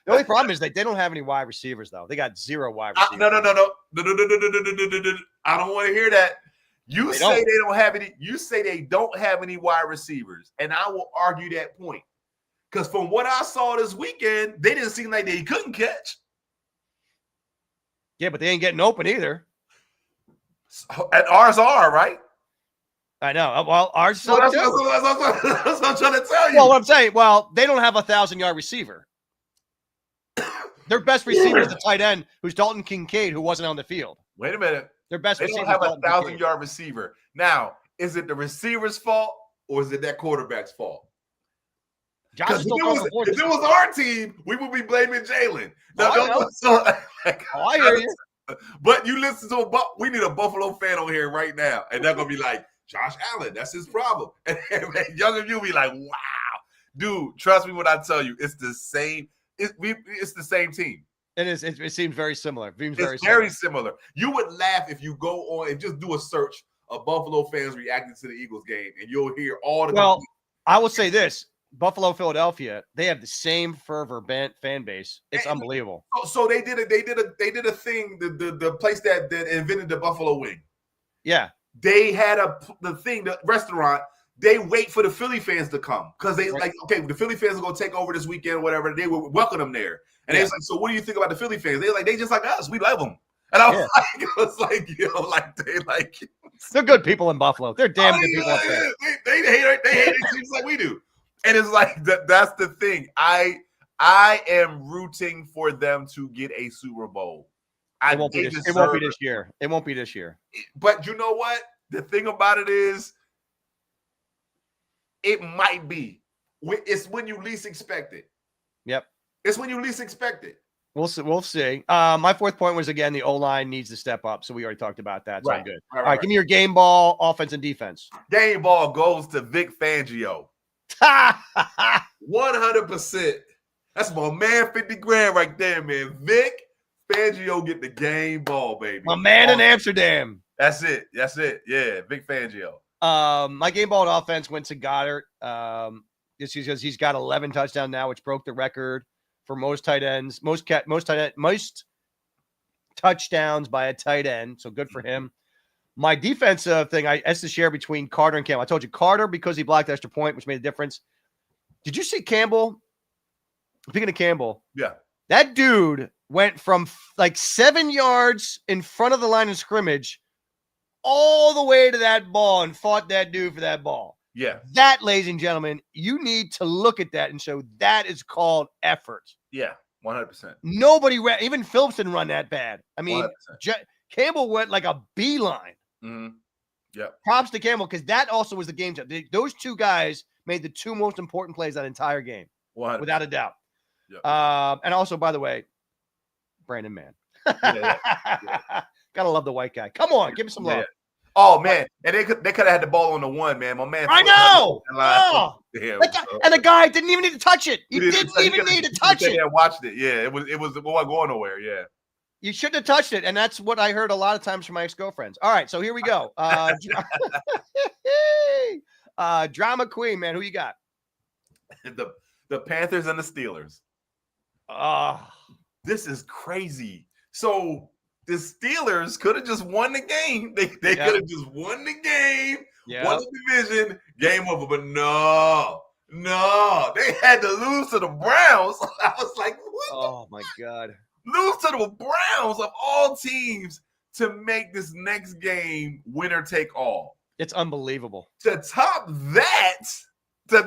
The only problem is they don't have any wide receivers, though. They got 0 wide receivers. No. I don't want to hear that. You say they don't have any. You say they don't have any wide receivers, and I will argue that point. Because from what I saw this weekend, they didn't seem like they couldn't catch. Yeah, but they ain't getting open either. And ours are, right? I know. Well, ours So that's too. what I'm trying to tell you. Well, what I'm saying, they don't have a 1,000-yard receiver. Their best receiver is the tight end, who's Dalton Kincaid, who wasn't on the field. Wait a minute. Their best They receiver don't have is a 1,000-yard receiver. Now, is it the receiver's fault or is it that quarterback's fault? Because if it was our team, we would be blaming Jalen. I hear you. But you listen to we need a Buffalo fan on here right now, and they're gonna be like, Josh Allen, that's his problem. And younger you be like, wow, dude, trust me when I tell you, it's the same. It's the same team. It is. It seems very similar. It's very similar. You would laugh if you go on and just do a search of Buffalo fans reacting to the Eagles game, and you'll hear all the. Well, I will say this: Buffalo, Philadelphia, they have the same fervor fan base. It's unbelievable. So they did a thing. The place that invented the Buffalo wing. Yeah, they had the restaurant. They wait for the Philly fans to come because they like, okay, the Philly fans are gonna take over this weekend or whatever. They will welcome them there, and they was like, so what do you think about the Philly fans? They're like, they just like us. We love them. And I was they're good people in Buffalo. They're damn good people up there. They hate it seems like we do. And it's like that's the thing. I am rooting for them to get a Super Bowl. It won't be this year. It won't be this year. But you know what? The thing about it is, it might be. It's when you least expect it. Yep. It's when you least expect it. We'll see. My fourth point was, again, the O-line needs to step up. So we already talked about that. So I'm good. All right, give me your game ball, offense and defense. Game ball goes to Vic Fangio. 100%. That's my man, 50 grand right there, man. Vic Fangio get the game ball, baby. My man in Amsterdam. That's it. Yeah, Vic Fangio. My game ball and offense went to Goddard. Just because he's got 11 touchdowns now, which broke the record for most tight ends, most touchdowns by a tight end. So good for him. My defensive thing, that's the share between Carter and Campbell. I told you Carter because he blocked the extra point, which made a difference. Did you see Campbell? Speaking of Campbell, yeah, that dude went from like 7 yards in front of the line of scrimmage all the way to that ball and fought that dude for that ball. Yeah. That, ladies and gentlemen, you need to look at that and show that is called effort. Yeah, 100%. Nobody even Phillips didn't run that bad. I mean, Campbell went like a beeline. Mm-hmm. Yeah. Props to Campbell because that also was the game changer. Those two guys made the two most important plays that entire game, 100%. without a doubt. Yep. And also, by the way, Brandon Mann. Yeah. Gotta love the white guy. Come on, give me some love. Yeah. Oh man, and they could have had the ball on the one, man. My man. I know. Oh. And the guy didn't even need to touch it. He didn't even need to touch it. Yeah, watched it. Yeah, it wasn't going nowhere. Yeah. You shouldn't have touched it, and that's what I heard a lot of times from my ex-girlfriends. All right, so here we go. Drama queen, man. Who you got? The Panthers and the Steelers. This is crazy. So the Steelers could have just won the game. They could have just won the game, won the division, game over. But no, they had to lose to the Browns. I was like, what? Oh my God. Lose to the Browns of all teams to make this next game winner take all. It's unbelievable. To top that, the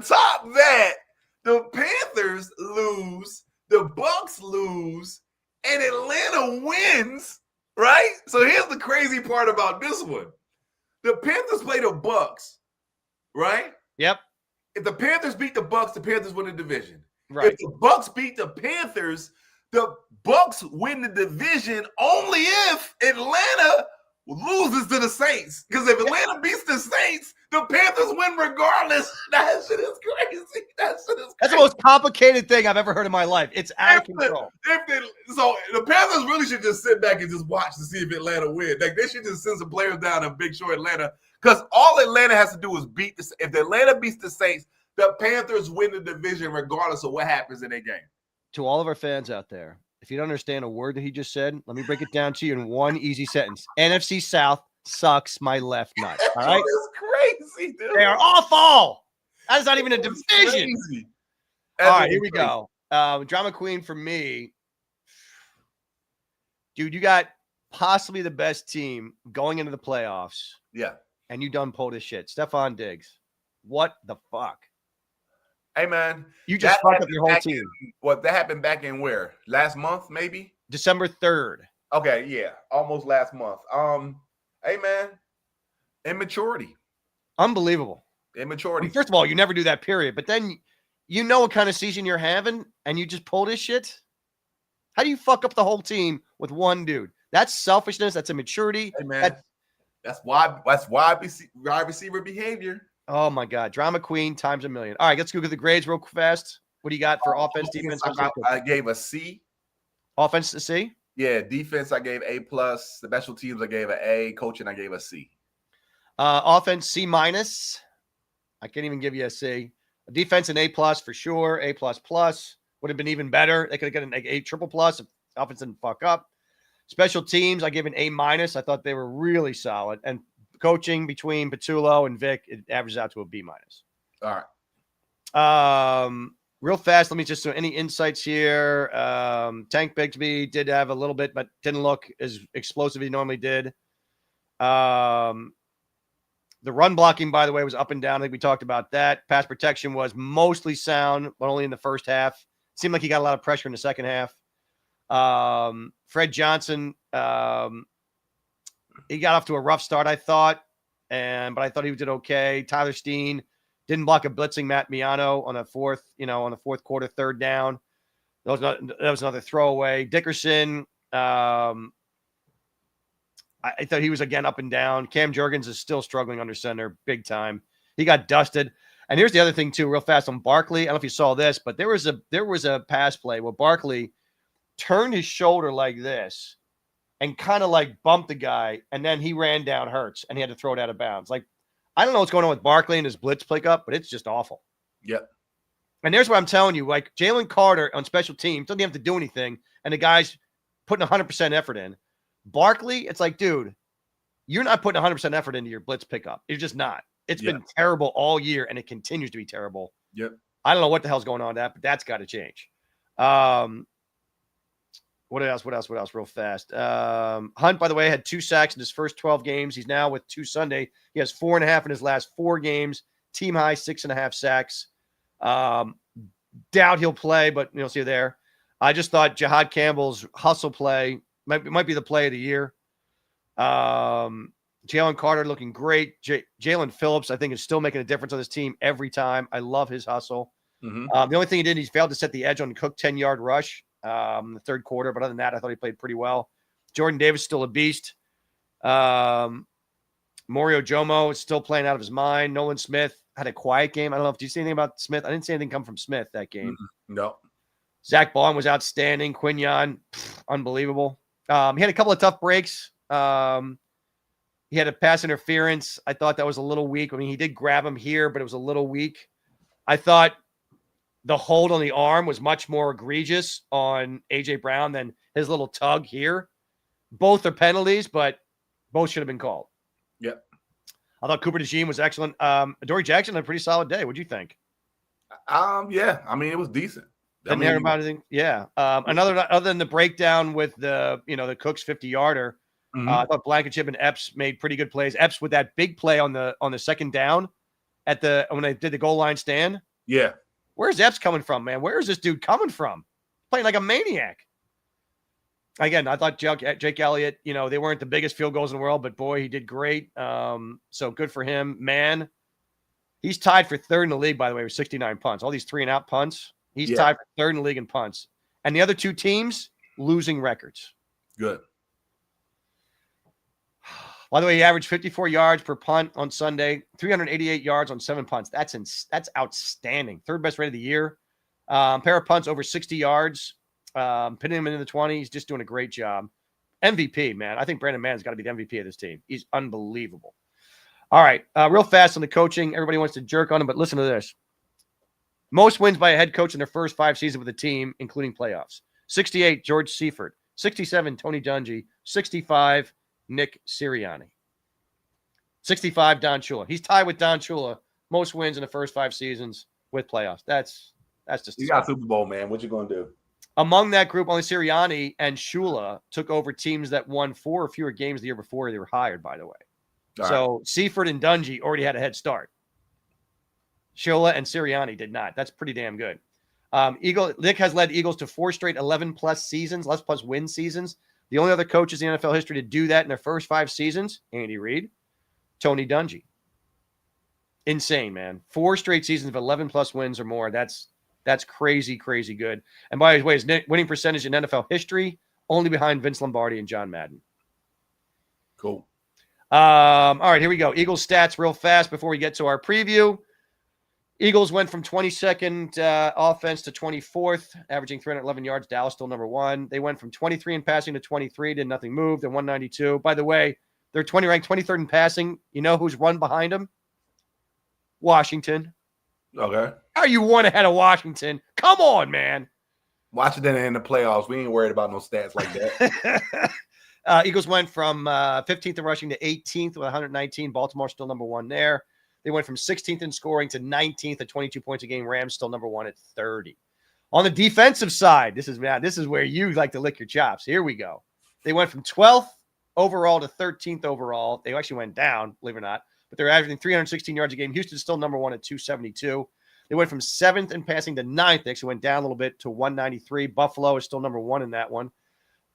Panthers lose, the Bucks lose, and Atlanta wins, right? So here's the crazy part about this one. The Panthers play the Bucks, right? Yep. If the Panthers beat the Bucks, the Panthers win the division. Right. If the Bucks beat the Panthers, the Bucks win the division only if Atlanta loses to the Saints. Because if Atlanta beats the Saints, the Panthers win regardless. That shit is crazy. That's the most complicated thing I've ever heard in my life. It's out of control. So the Panthers really should just sit back and just watch to see if Atlanta wins. Like they should just send some players down and make sure Atlanta, because all Atlanta has to do is beat the. If the Atlanta beats the Saints, the Panthers win the division regardless of what happens in their game. To all of our fans out there, if you don't understand a word that he just said, let me break it down to you in one easy sentence. NFC South sucks my left nut. All right? It's crazy, dude. They are awful. That is not even a division. Crazy. All right, here we go. Drama queen for me. Dude, you got possibly the best team going into the playoffs. Yeah. And you done pulled this shit. Stephon Diggs. What the fuck? Hey, man. You just fucked up your whole team. That happened back in where? Last month, maybe? December 3rd. Okay, yeah. Almost last month. Hey, man. Immaturity. Unbelievable. Immaturity. First of all, you never do that, period. But then you know what kind of season you're having, and you just pull this shit? How do you fuck up the whole team with one dude? That's selfishness. That's immaturity. Hey, man. That's wide receiver behavior. Oh, my God. Drama queen times a million. All right, let's go get the grades real fast. What do you got for offense, defense? I gave a C. Offense to C? Yeah, defense I gave A+. Special teams I gave an A. Coaching I gave a C. Offense C-. I can't even give you a C. Defense an A+ for sure. A++ would have been even better. They could have gotten an A triple plus if offense didn't fuck up. Special teams I gave an A-. I thought they were really solid. And coaching between Patullo and Vic, it averages out to a B-. All right. Real fast, let me just do any insights here. Tank Bigsby did have a little bit, but didn't look as explosive as he normally did. The run blocking, by the way, was up and down. I think we talked about that. Pass protection was mostly sound, but only in the first half. Seemed like he got a lot of pressure in the second half. Fred Johnson, he got off to a rough start, I thought, but I thought he did okay. Tyler Steen didn't block a blitzing Matt Miano on the fourth quarter, third down. That was another throwaway. Dickerson, I thought he was again up and down. Cam Jurgens is still struggling under center big time. He got dusted. And here's the other thing too, real fast on Barkley. I don't know if you saw this, but there was a pass play where Barkley turned his shoulder like this and kind of like bumped the guy, and then he ran down Hurts and he had to throw it out of bounds. Like, I don't know what's going on with Barkley and his blitz pickup, but it's just awful. Yep. And there's what I'm telling you. Like, Jalen Carter on special teams doesn't have to do anything, and the guy's putting 100% effort in. Barkley, it's like, dude, you're not putting 100% effort into your blitz pickup. You're just not. It's been terrible all year, and it continues to be terrible. Yep. I don't know what the hell's going on with that, but that's got to change. What else? Real fast. Hunt, by the way, had 2 sacks in his first 12 games. He's now with 2 Sunday. He has 4.5 in his last 4 games. Team high 6.5 sacks. Doubt he'll play, but you'll see there. I just thought Jihad Campbell's hustle play might be the play of the year. Jalen Carter looking great. Jalen Phillips, I think, is still making a difference on this team every time. I love his hustle. Mm-hmm. The only thing he did, he failed to set the edge on Cook 10-yard rush in the third quarter. But other than that, I thought he played pretty well. Jordan Davis still a beast. Mario Jomo is still playing out of his mind. Nolan Smith had a quiet game. I don't know if you see anything about Smith. I didn't see anything come from Smith that game. No. Zach Bond was outstanding. Quinyon, unbelievable. He had a couple of tough breaks. He had a pass interference. I thought that was a little weak. I mean, he did grab him here, but it was a little weak. I thought the hold on the arm was much more egregious on A.J. Brown than his little tug here. Both are penalties, but both should have been called. Yep. I thought Cooper DeJean was excellent. Adoree Jackson had a pretty solid day. What'd you think? Yeah. I mean, it was decent. Didn't hear about anything. Yeah. Other than the breakdown with the Cooks 50-yarder, I thought Blankenship and Epps made pretty good plays. Epps with that big play on the second down when they did the goal line stand. Yeah. Where's Epps coming from, man? Where is this dude coming from? Playing like a maniac. Again, I thought Jake Elliott, they weren't the biggest field goals in the world, but boy, he did great. So good for him. Man, he's tied for third in the league, by the way, with 69 punts. All these 3-and-out punts. He's tied for third in the league in punts. And the other 2 teams, losing records. Good. By the way, he averaged 54 yards per punt on Sunday, 388 yards on 7 punts. That's outstanding. Third best rate of the year. Pair of punts over 60 yards. Pinning him into the 20s. Just doing a great job. MVP, man. I think Brandon Mann's got to be the MVP of this team. He's unbelievable. All right. Real fast on the coaching. Everybody wants to jerk on him, but listen to this. Most wins by a head coach in their first 5 seasons with a team, including playoffs. 68, George Seifert. 67, Tony Dungy. 65, Nick Sirianni. 65, Don Shula. He's tied with Don Shula. Most wins in the first 5 seasons with playoffs. That's just. You got Super Bowl, man. What you gonna do? Among that group, only Sirianni and Shula took over teams that won 4 or fewer games the year before they were hired, by the way. All so right. Seifert and Dungy already had a head start. Shula and Sirianni did not. That's pretty damn good. Nick has led Eagles to 4 straight 11-plus seasons, plus win seasons. The only other coaches in NFL history to do that in their first 5 seasons, Andy Reid, Tony Dungy. Insane, man. 4 straight seasons of 11-plus wins or more. That's crazy, crazy good. And by the way, his winning percentage in NFL history, only behind Vince Lombardi and John Madden. Cool. All right, here we go. Eagles stats real fast before we get to our preview. Eagles went from 22nd offense to 24th, averaging 311 yards. Dallas still number 1. They went from 23 in passing to 23, did nothing move. They're 192. By the way, they're ranked 23rd in passing. You know who's run behind them? Washington. Okay. How are you 1 ahead of Washington? Come on, man. Washington in the playoffs. We ain't worried about no stats like that. Eagles went from 15th in rushing to 18th with 119. Baltimore still number 1 there. They went from 16th in scoring to 19th at 22 points a game. Rams still number 1 at 30. On the defensive side, this is where you like to lick your chops. Here we go. They went from 12th overall to 13th overall. They actually went down, believe it or not, but they're averaging 316 yards a game. Houston's still number 1 at 272. They went from 7th in passing to 9th. They actually went down a little bit to 193. Buffalo is still number 1 in that one.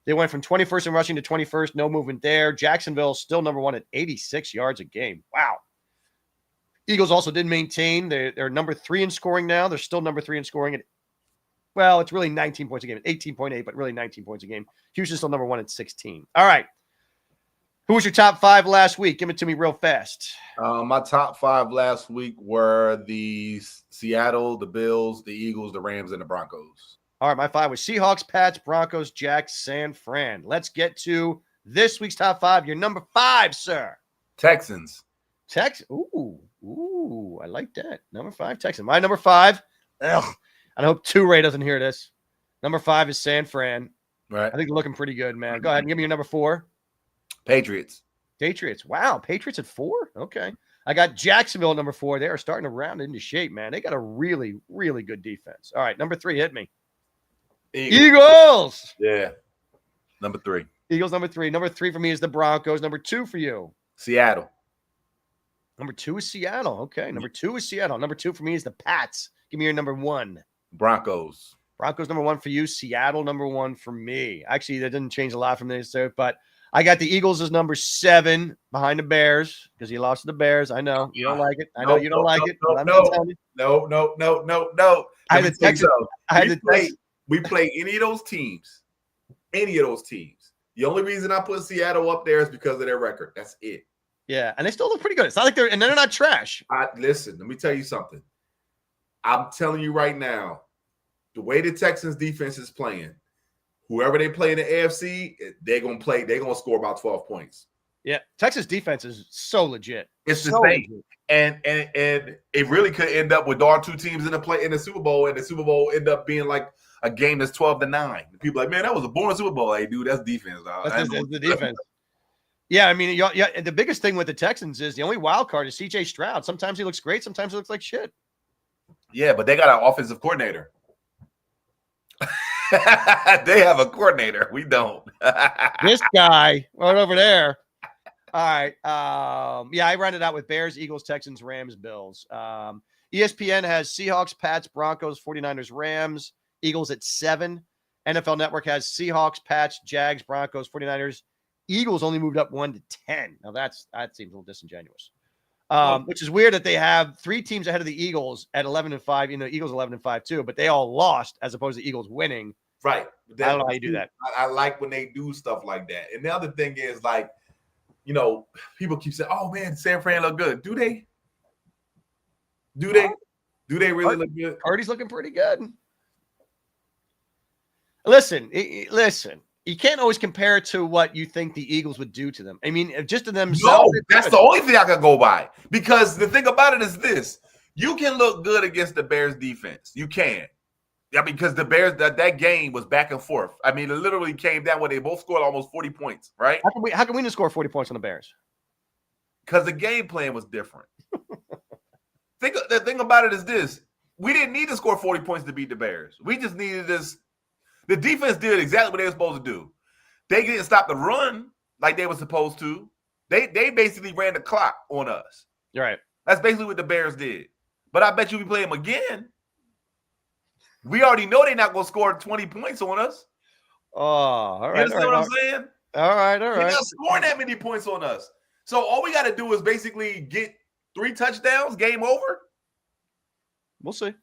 They went from 21st in rushing to 21st. No movement there. Jacksonville still number 1 at 86 yards a game. Wow. Eagles also did maintain. They're number 3 in scoring now. They're still number 3 in scoring. It's really 19 points a game. 18.8, but really 19 points a game. Houston's still number 1 at 16. All right. Who was your top 5 last week? Give it to me real fast. My top 5 last week were the Seattle, the Bills, the Eagles, the Rams, and the Broncos. All right, my 5 was Seahawks, Pats, Broncos, Jacks, San Fran. Let's get to this week's top 5. Your number 5, sir. Texans. Ooh, I like that. Number 5, Texans. My number 5. I hope Ray doesn't hear this. Number 5 is San Fran. Right. I think they're looking pretty good, man. Go ahead and give me your number 4. Patriots. Wow, Patriots at 4? Okay. I got Jacksonville at number 4. They are starting to round into shape, man. They got a really, really good defense. All right, number 3, hit me. Eagles. Yeah. Number 3. Eagles, number 3. Number 3 for me is the Broncos. Number 2 for you. Seattle. Number 2 is Seattle. Okay. Number 2 is Seattle. Number 2 for me is the Pats. Give me your number 1. Broncos. Broncos number 1 for you. Seattle number 1 for me. Actually, that didn't change a lot from this, but I got the Eagles as number 7 behind the Bears because you lost to the Bears. I know you don't like it. I know you don't like it. No. I had the Texans. We play any of those teams. The only reason I put Seattle up there is because of their record. That's it. Yeah, and they still look pretty good. It's not like they're not trash. Listen, let me tell you something. I'm telling you right now, the way the Texans defense is playing, whoever they play in the AFC, they're gonna score about 12 points. Yeah, Texas defense is so legit. It's the same, and it really could end up with our 2 teams in the Super Bowl, and the Super Bowl end up being like a game that's 12-9. People are like, man, that was a boring Super Bowl. Hey, dude, that's defense. That's the defense. Yeah, I mean, the biggest thing with the Texans is the only wild card is C.J. Stroud. Sometimes he looks great. Sometimes he looks like shit. Yeah, but they got an offensive coordinator. They have a coordinator. We don't. This guy right over there. All right. I rounded out with Bears, Eagles, Texans, Rams, Bills. ESPN has Seahawks, Pats, Broncos, 49ers, Rams, Eagles at 7. NFL Network has Seahawks, Pats, Jags, Broncos, 49ers. Eagles only moved up 1 to 10. Now that seems a little disingenuous. Which is weird that they have 3 teams ahead of the Eagles at 11-5. You know, Eagles 11-5 too, but they all lost as opposed to Eagles winning. Right. I don't know how you do that. I like when they do stuff like that. And the other thing is, like, people keep saying, "Oh man, San Fran look good." Do they? Do they? Do they really look good? Purdy's looking pretty good. Listen. You can't always compare it to what you think the Eagles would do to them. I mean, just to themselves. No, that's the only thing I can go by. Because the thing about it is this: you can look good against the Bears defense. You can. Yeah, because the Bears that game was back and forth. I mean, it literally came down where they both scored almost 40 points, right? How can we not score 40 points on the Bears? Because the game plan was different. The thing about it is this: we didn't need to score 40 points to beat the Bears. We just needed this. The defense did exactly what they were supposed to do. They didn't stop the run like they were supposed to. They basically ran the clock on us. You're right. That's basically what the Bears did. But I bet you we play them again. We already know they're not going to score 20 points on us. Oh, all right. You understand what I'm saying? All right. They're not scoring that many points on us. So all we got to do is basically get 3 touchdowns, game over. We'll see.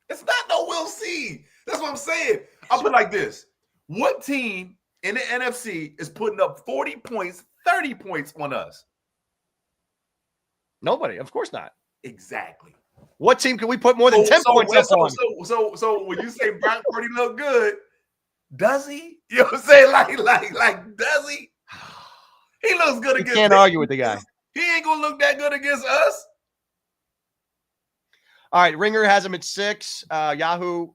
It's not no we'll see. That's what I'm saying. I'll put it like this. What team in the NFC is putting up 40 points, 30 points on us? Nobody. Of course not. Exactly. What team can we put more than 10 points up on? So when you say Brock Purdy look good, does he? You know what I'm saying? Like, does he? He looks good against. You can't argue with the guy. He ain't gonna look that good against us. All right, Ringer has him at 6. Yahoo,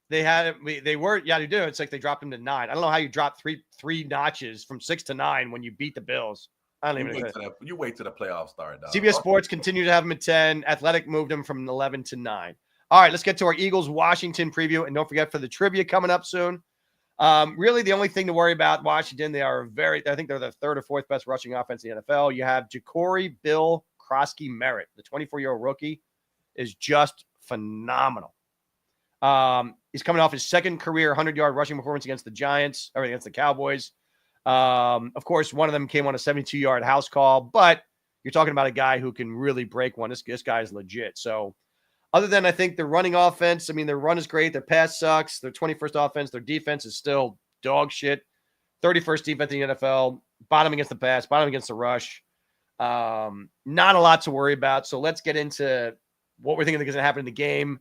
they were Yahoo do. It's like they dropped him to 9. I don't know how you drop three notches from 6 to 9 when you beat the Bills. I don't even know. You wait till the playoffs start, dog. CBS Sports continue to have him at 10. Athletic moved him from 11 to 9. All right, let's get to our Eagles-Washington preview. And don't forget for the trivia coming up soon. Really, the only thing to worry about Washington, I think they're the 3rd or 4th best rushing offense in the NFL. You have Ja'Cory Bill Krosky Merritt, the 24-year-old rookie, is just phenomenal. He's coming off his second career 100-yard rushing performance against the Giants, or against the Cowboys. Of course, one of them came on a 72-yard house call, but you're talking about a guy who can really break one. This guy is legit. So other than I think the running offense, I mean, their run is great. Their pass sucks. Their 21st offense, their defense is still dog shit. 31st defense in the NFL, bottom against the pass, bottom against the rush. Not a lot to worry about. So let's get into what we're thinking is going to happen in the game.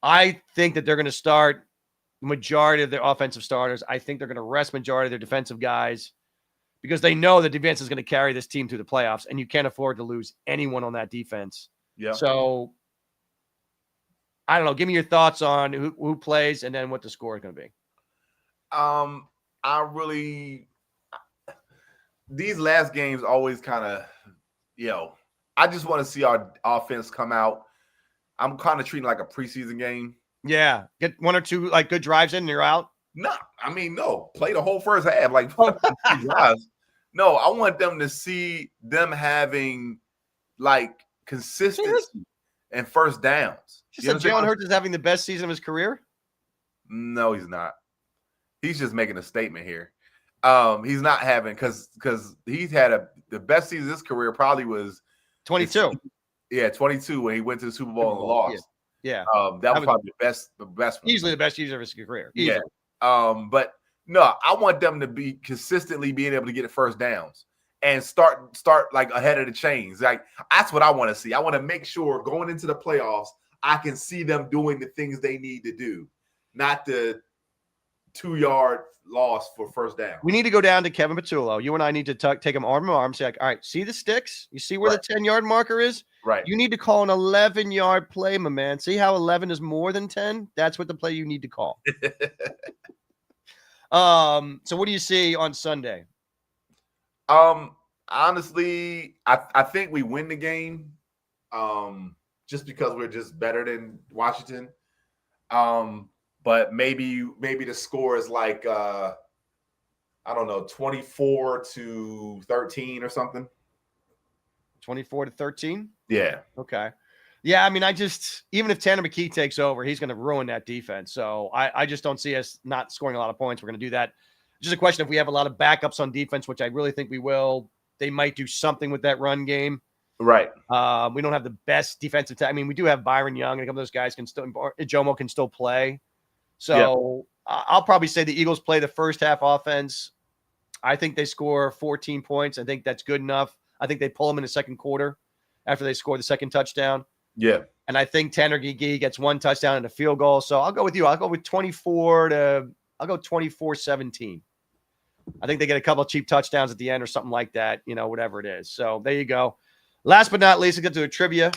I think that they're going to start the majority of their offensive starters. I think they're going to rest majority of their defensive guys because they know the defense is going to carry this team through the playoffs, and you can't afford to lose anyone on that defense. Yeah. So I don't know. Give me your thoughts on who plays and then what the score is going to be. These last games always kind of, I just want to see our offense come out. I'm kind of treating it like a preseason game. Yeah. Get 1 or 2 like good drives in and you're out. No. Play the whole first half. Like 2 drives. No, I want them to see them having like consistency and first downs. You said Jalen Hurts is having the best season of his career? No, he's not. He's just making a statement here. He's not having because he's had the best season of his career probably was 22. 22 when he went to the Super Bowl and lost. Yeah. That was probably the best one. Easily the best year of his career. Easily. Yeah. But no, I want them to be consistently being able to get first downs and start like ahead of the chains. Like that's what I want to see. I want to make sure going into the playoffs, I can see them doing the things they need to do, not the 2-yard loss for first down. We need to go down to Kevin Patullo. You and I need to take him arm in arm. Say, like, all right, see the sticks? You see where the 10-yard marker is? Right. You need to call an 11-yard play, my man. See how 11 is more than 10? That's what the play you need to call. So what do you see on Sunday? Honestly, I think we win the game. Just because we're just better than Washington. But maybe the score is like 24-13 or something. 24-13? Yeah. Okay. Yeah, I mean, even if Tanner McKee takes over, he's going to ruin that defense. So I just don't see us not scoring a lot of points. We're going to do that. Just a question if we have a lot of backups on defense, which I really think we will. They might do something with that run game. Right. We don't have the best defensive I mean, we do have Byron Young, and a couple of those guys Jomo can still play. So I'll probably say the Eagles play the first half offense. I think they score 14 points. I think that's good enough. I think they pull them in the second quarter after they score the second touchdown. Yeah. And I think Tanner Gee gets one touchdown and a field goal. So I'll go with you. I'll go with 24-17. I think they get a couple of cheap touchdowns at the end or something like that, whatever it is. So there you go. Last but not least, let's get to a trivia.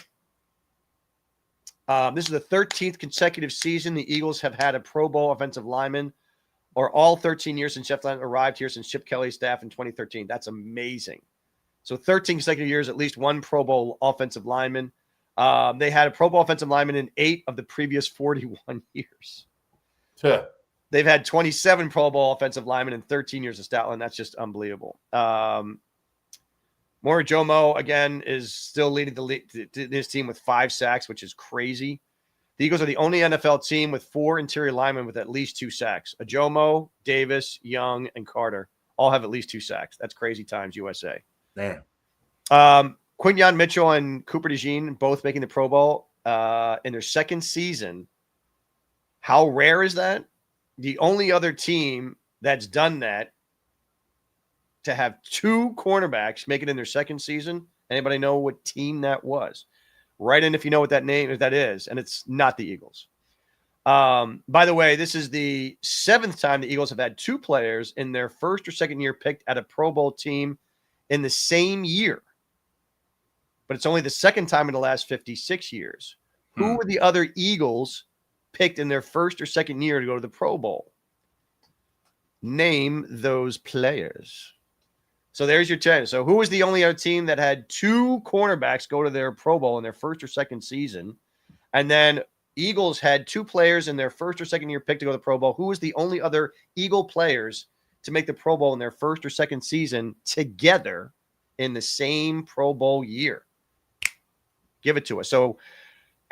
This is the 13th consecutive season the Eagles have had a Pro Bowl offensive lineman, or all 13 years since Jeff Glenn arrived here since Chip Kelly's staff in 2013. That's amazing. So 13 consecutive years, at least one Pro Bowl offensive lineman. They had a Pro Bowl offensive lineman in 8 of the previous 41 years. Sure. They've had 27 Pro Bowl offensive linemen in 13 years of Stoutland. That's just unbelievable. Mora Jomo, again, is still leading this team with 5 sacks, which is crazy. The Eagles are the only NFL team with 4 interior linemen with at least 2 sacks. Ajomo, Davis, Young, and Carter all have at least 2 sacks. That's crazy times, USA. Damn. Quinyon Mitchell and Cooper DeJean both making the Pro Bowl in their second season. How rare is that? The only other team that's done that to have 2 cornerbacks make it in their second season. Anybody know what team that was? Write in if you know what that name, if that is, and it's not the Eagles. By the way, this is the 7th time the Eagles have had 2 players in their first or second year picked at a Pro Bowl team in the same year. But it's only the 2nd time in the last 56 years. Who were the other Eagles picked in their first or second year to go to the Pro Bowl? Name those players. So there's your 10. So who was the only other team that had 2 cornerbacks go to their Pro Bowl in their first or second season? And then Eagles had 2 players in their first or second year pick to go to the Pro Bowl. Who was the only other Eagle players to make the Pro Bowl in their first or second season together in the same Pro Bowl year? Give it to us. So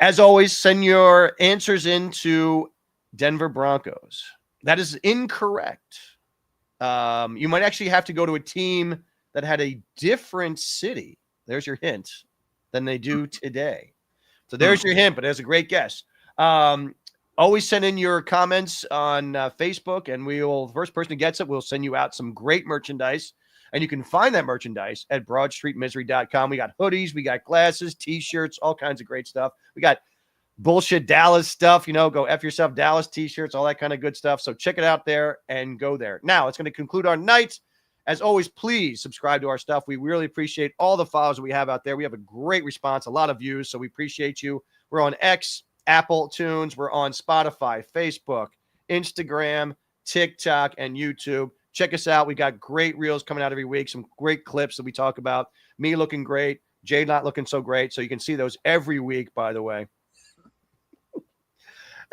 as always, send your answers into Denver Broncos. That is incorrect. You might actually have to go to a team that had a different city. There's your hint than they do today. So there's your hint, but that's a great guess. Always send in your comments on Facebook, and the first person who gets it, we'll send you out some great merchandise. And you can find that merchandise at BroadStreetMisery.com. We got hoodies, we got glasses, T-shirts, all kinds of great stuff. We got bullshit Dallas stuff, go F yourself Dallas T-shirts, all that kind of good stuff. So check it out there and go there. Now, it's going to conclude our night. As always, please subscribe to our stuff. We really appreciate all the followers that we have out there. We have a great response, a lot of views, so we appreciate you. We're on X, Apple Tunes. We're on Spotify, Facebook, Instagram, TikTok, and YouTube. Check us out. We got great reels coming out every week, some great clips that we talk about. Me looking great, Jay not looking so great. So you can see those every week, by the way.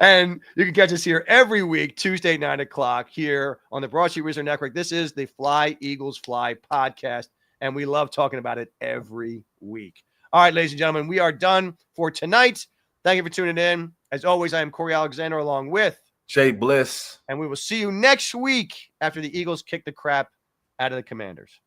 And you can catch us here every week, Tuesday, 9 o'clock, here on the Broad Street Wizard Network. This is the Fly Eagles Fly podcast, and we love talking about it every week. All right, ladies and gentlemen, we are done for tonight. Thank you for tuning in. As always, I am Corey Alexander along with J-Bliss. And we will see you next week after the Eagles kick the crap out of the Commanders.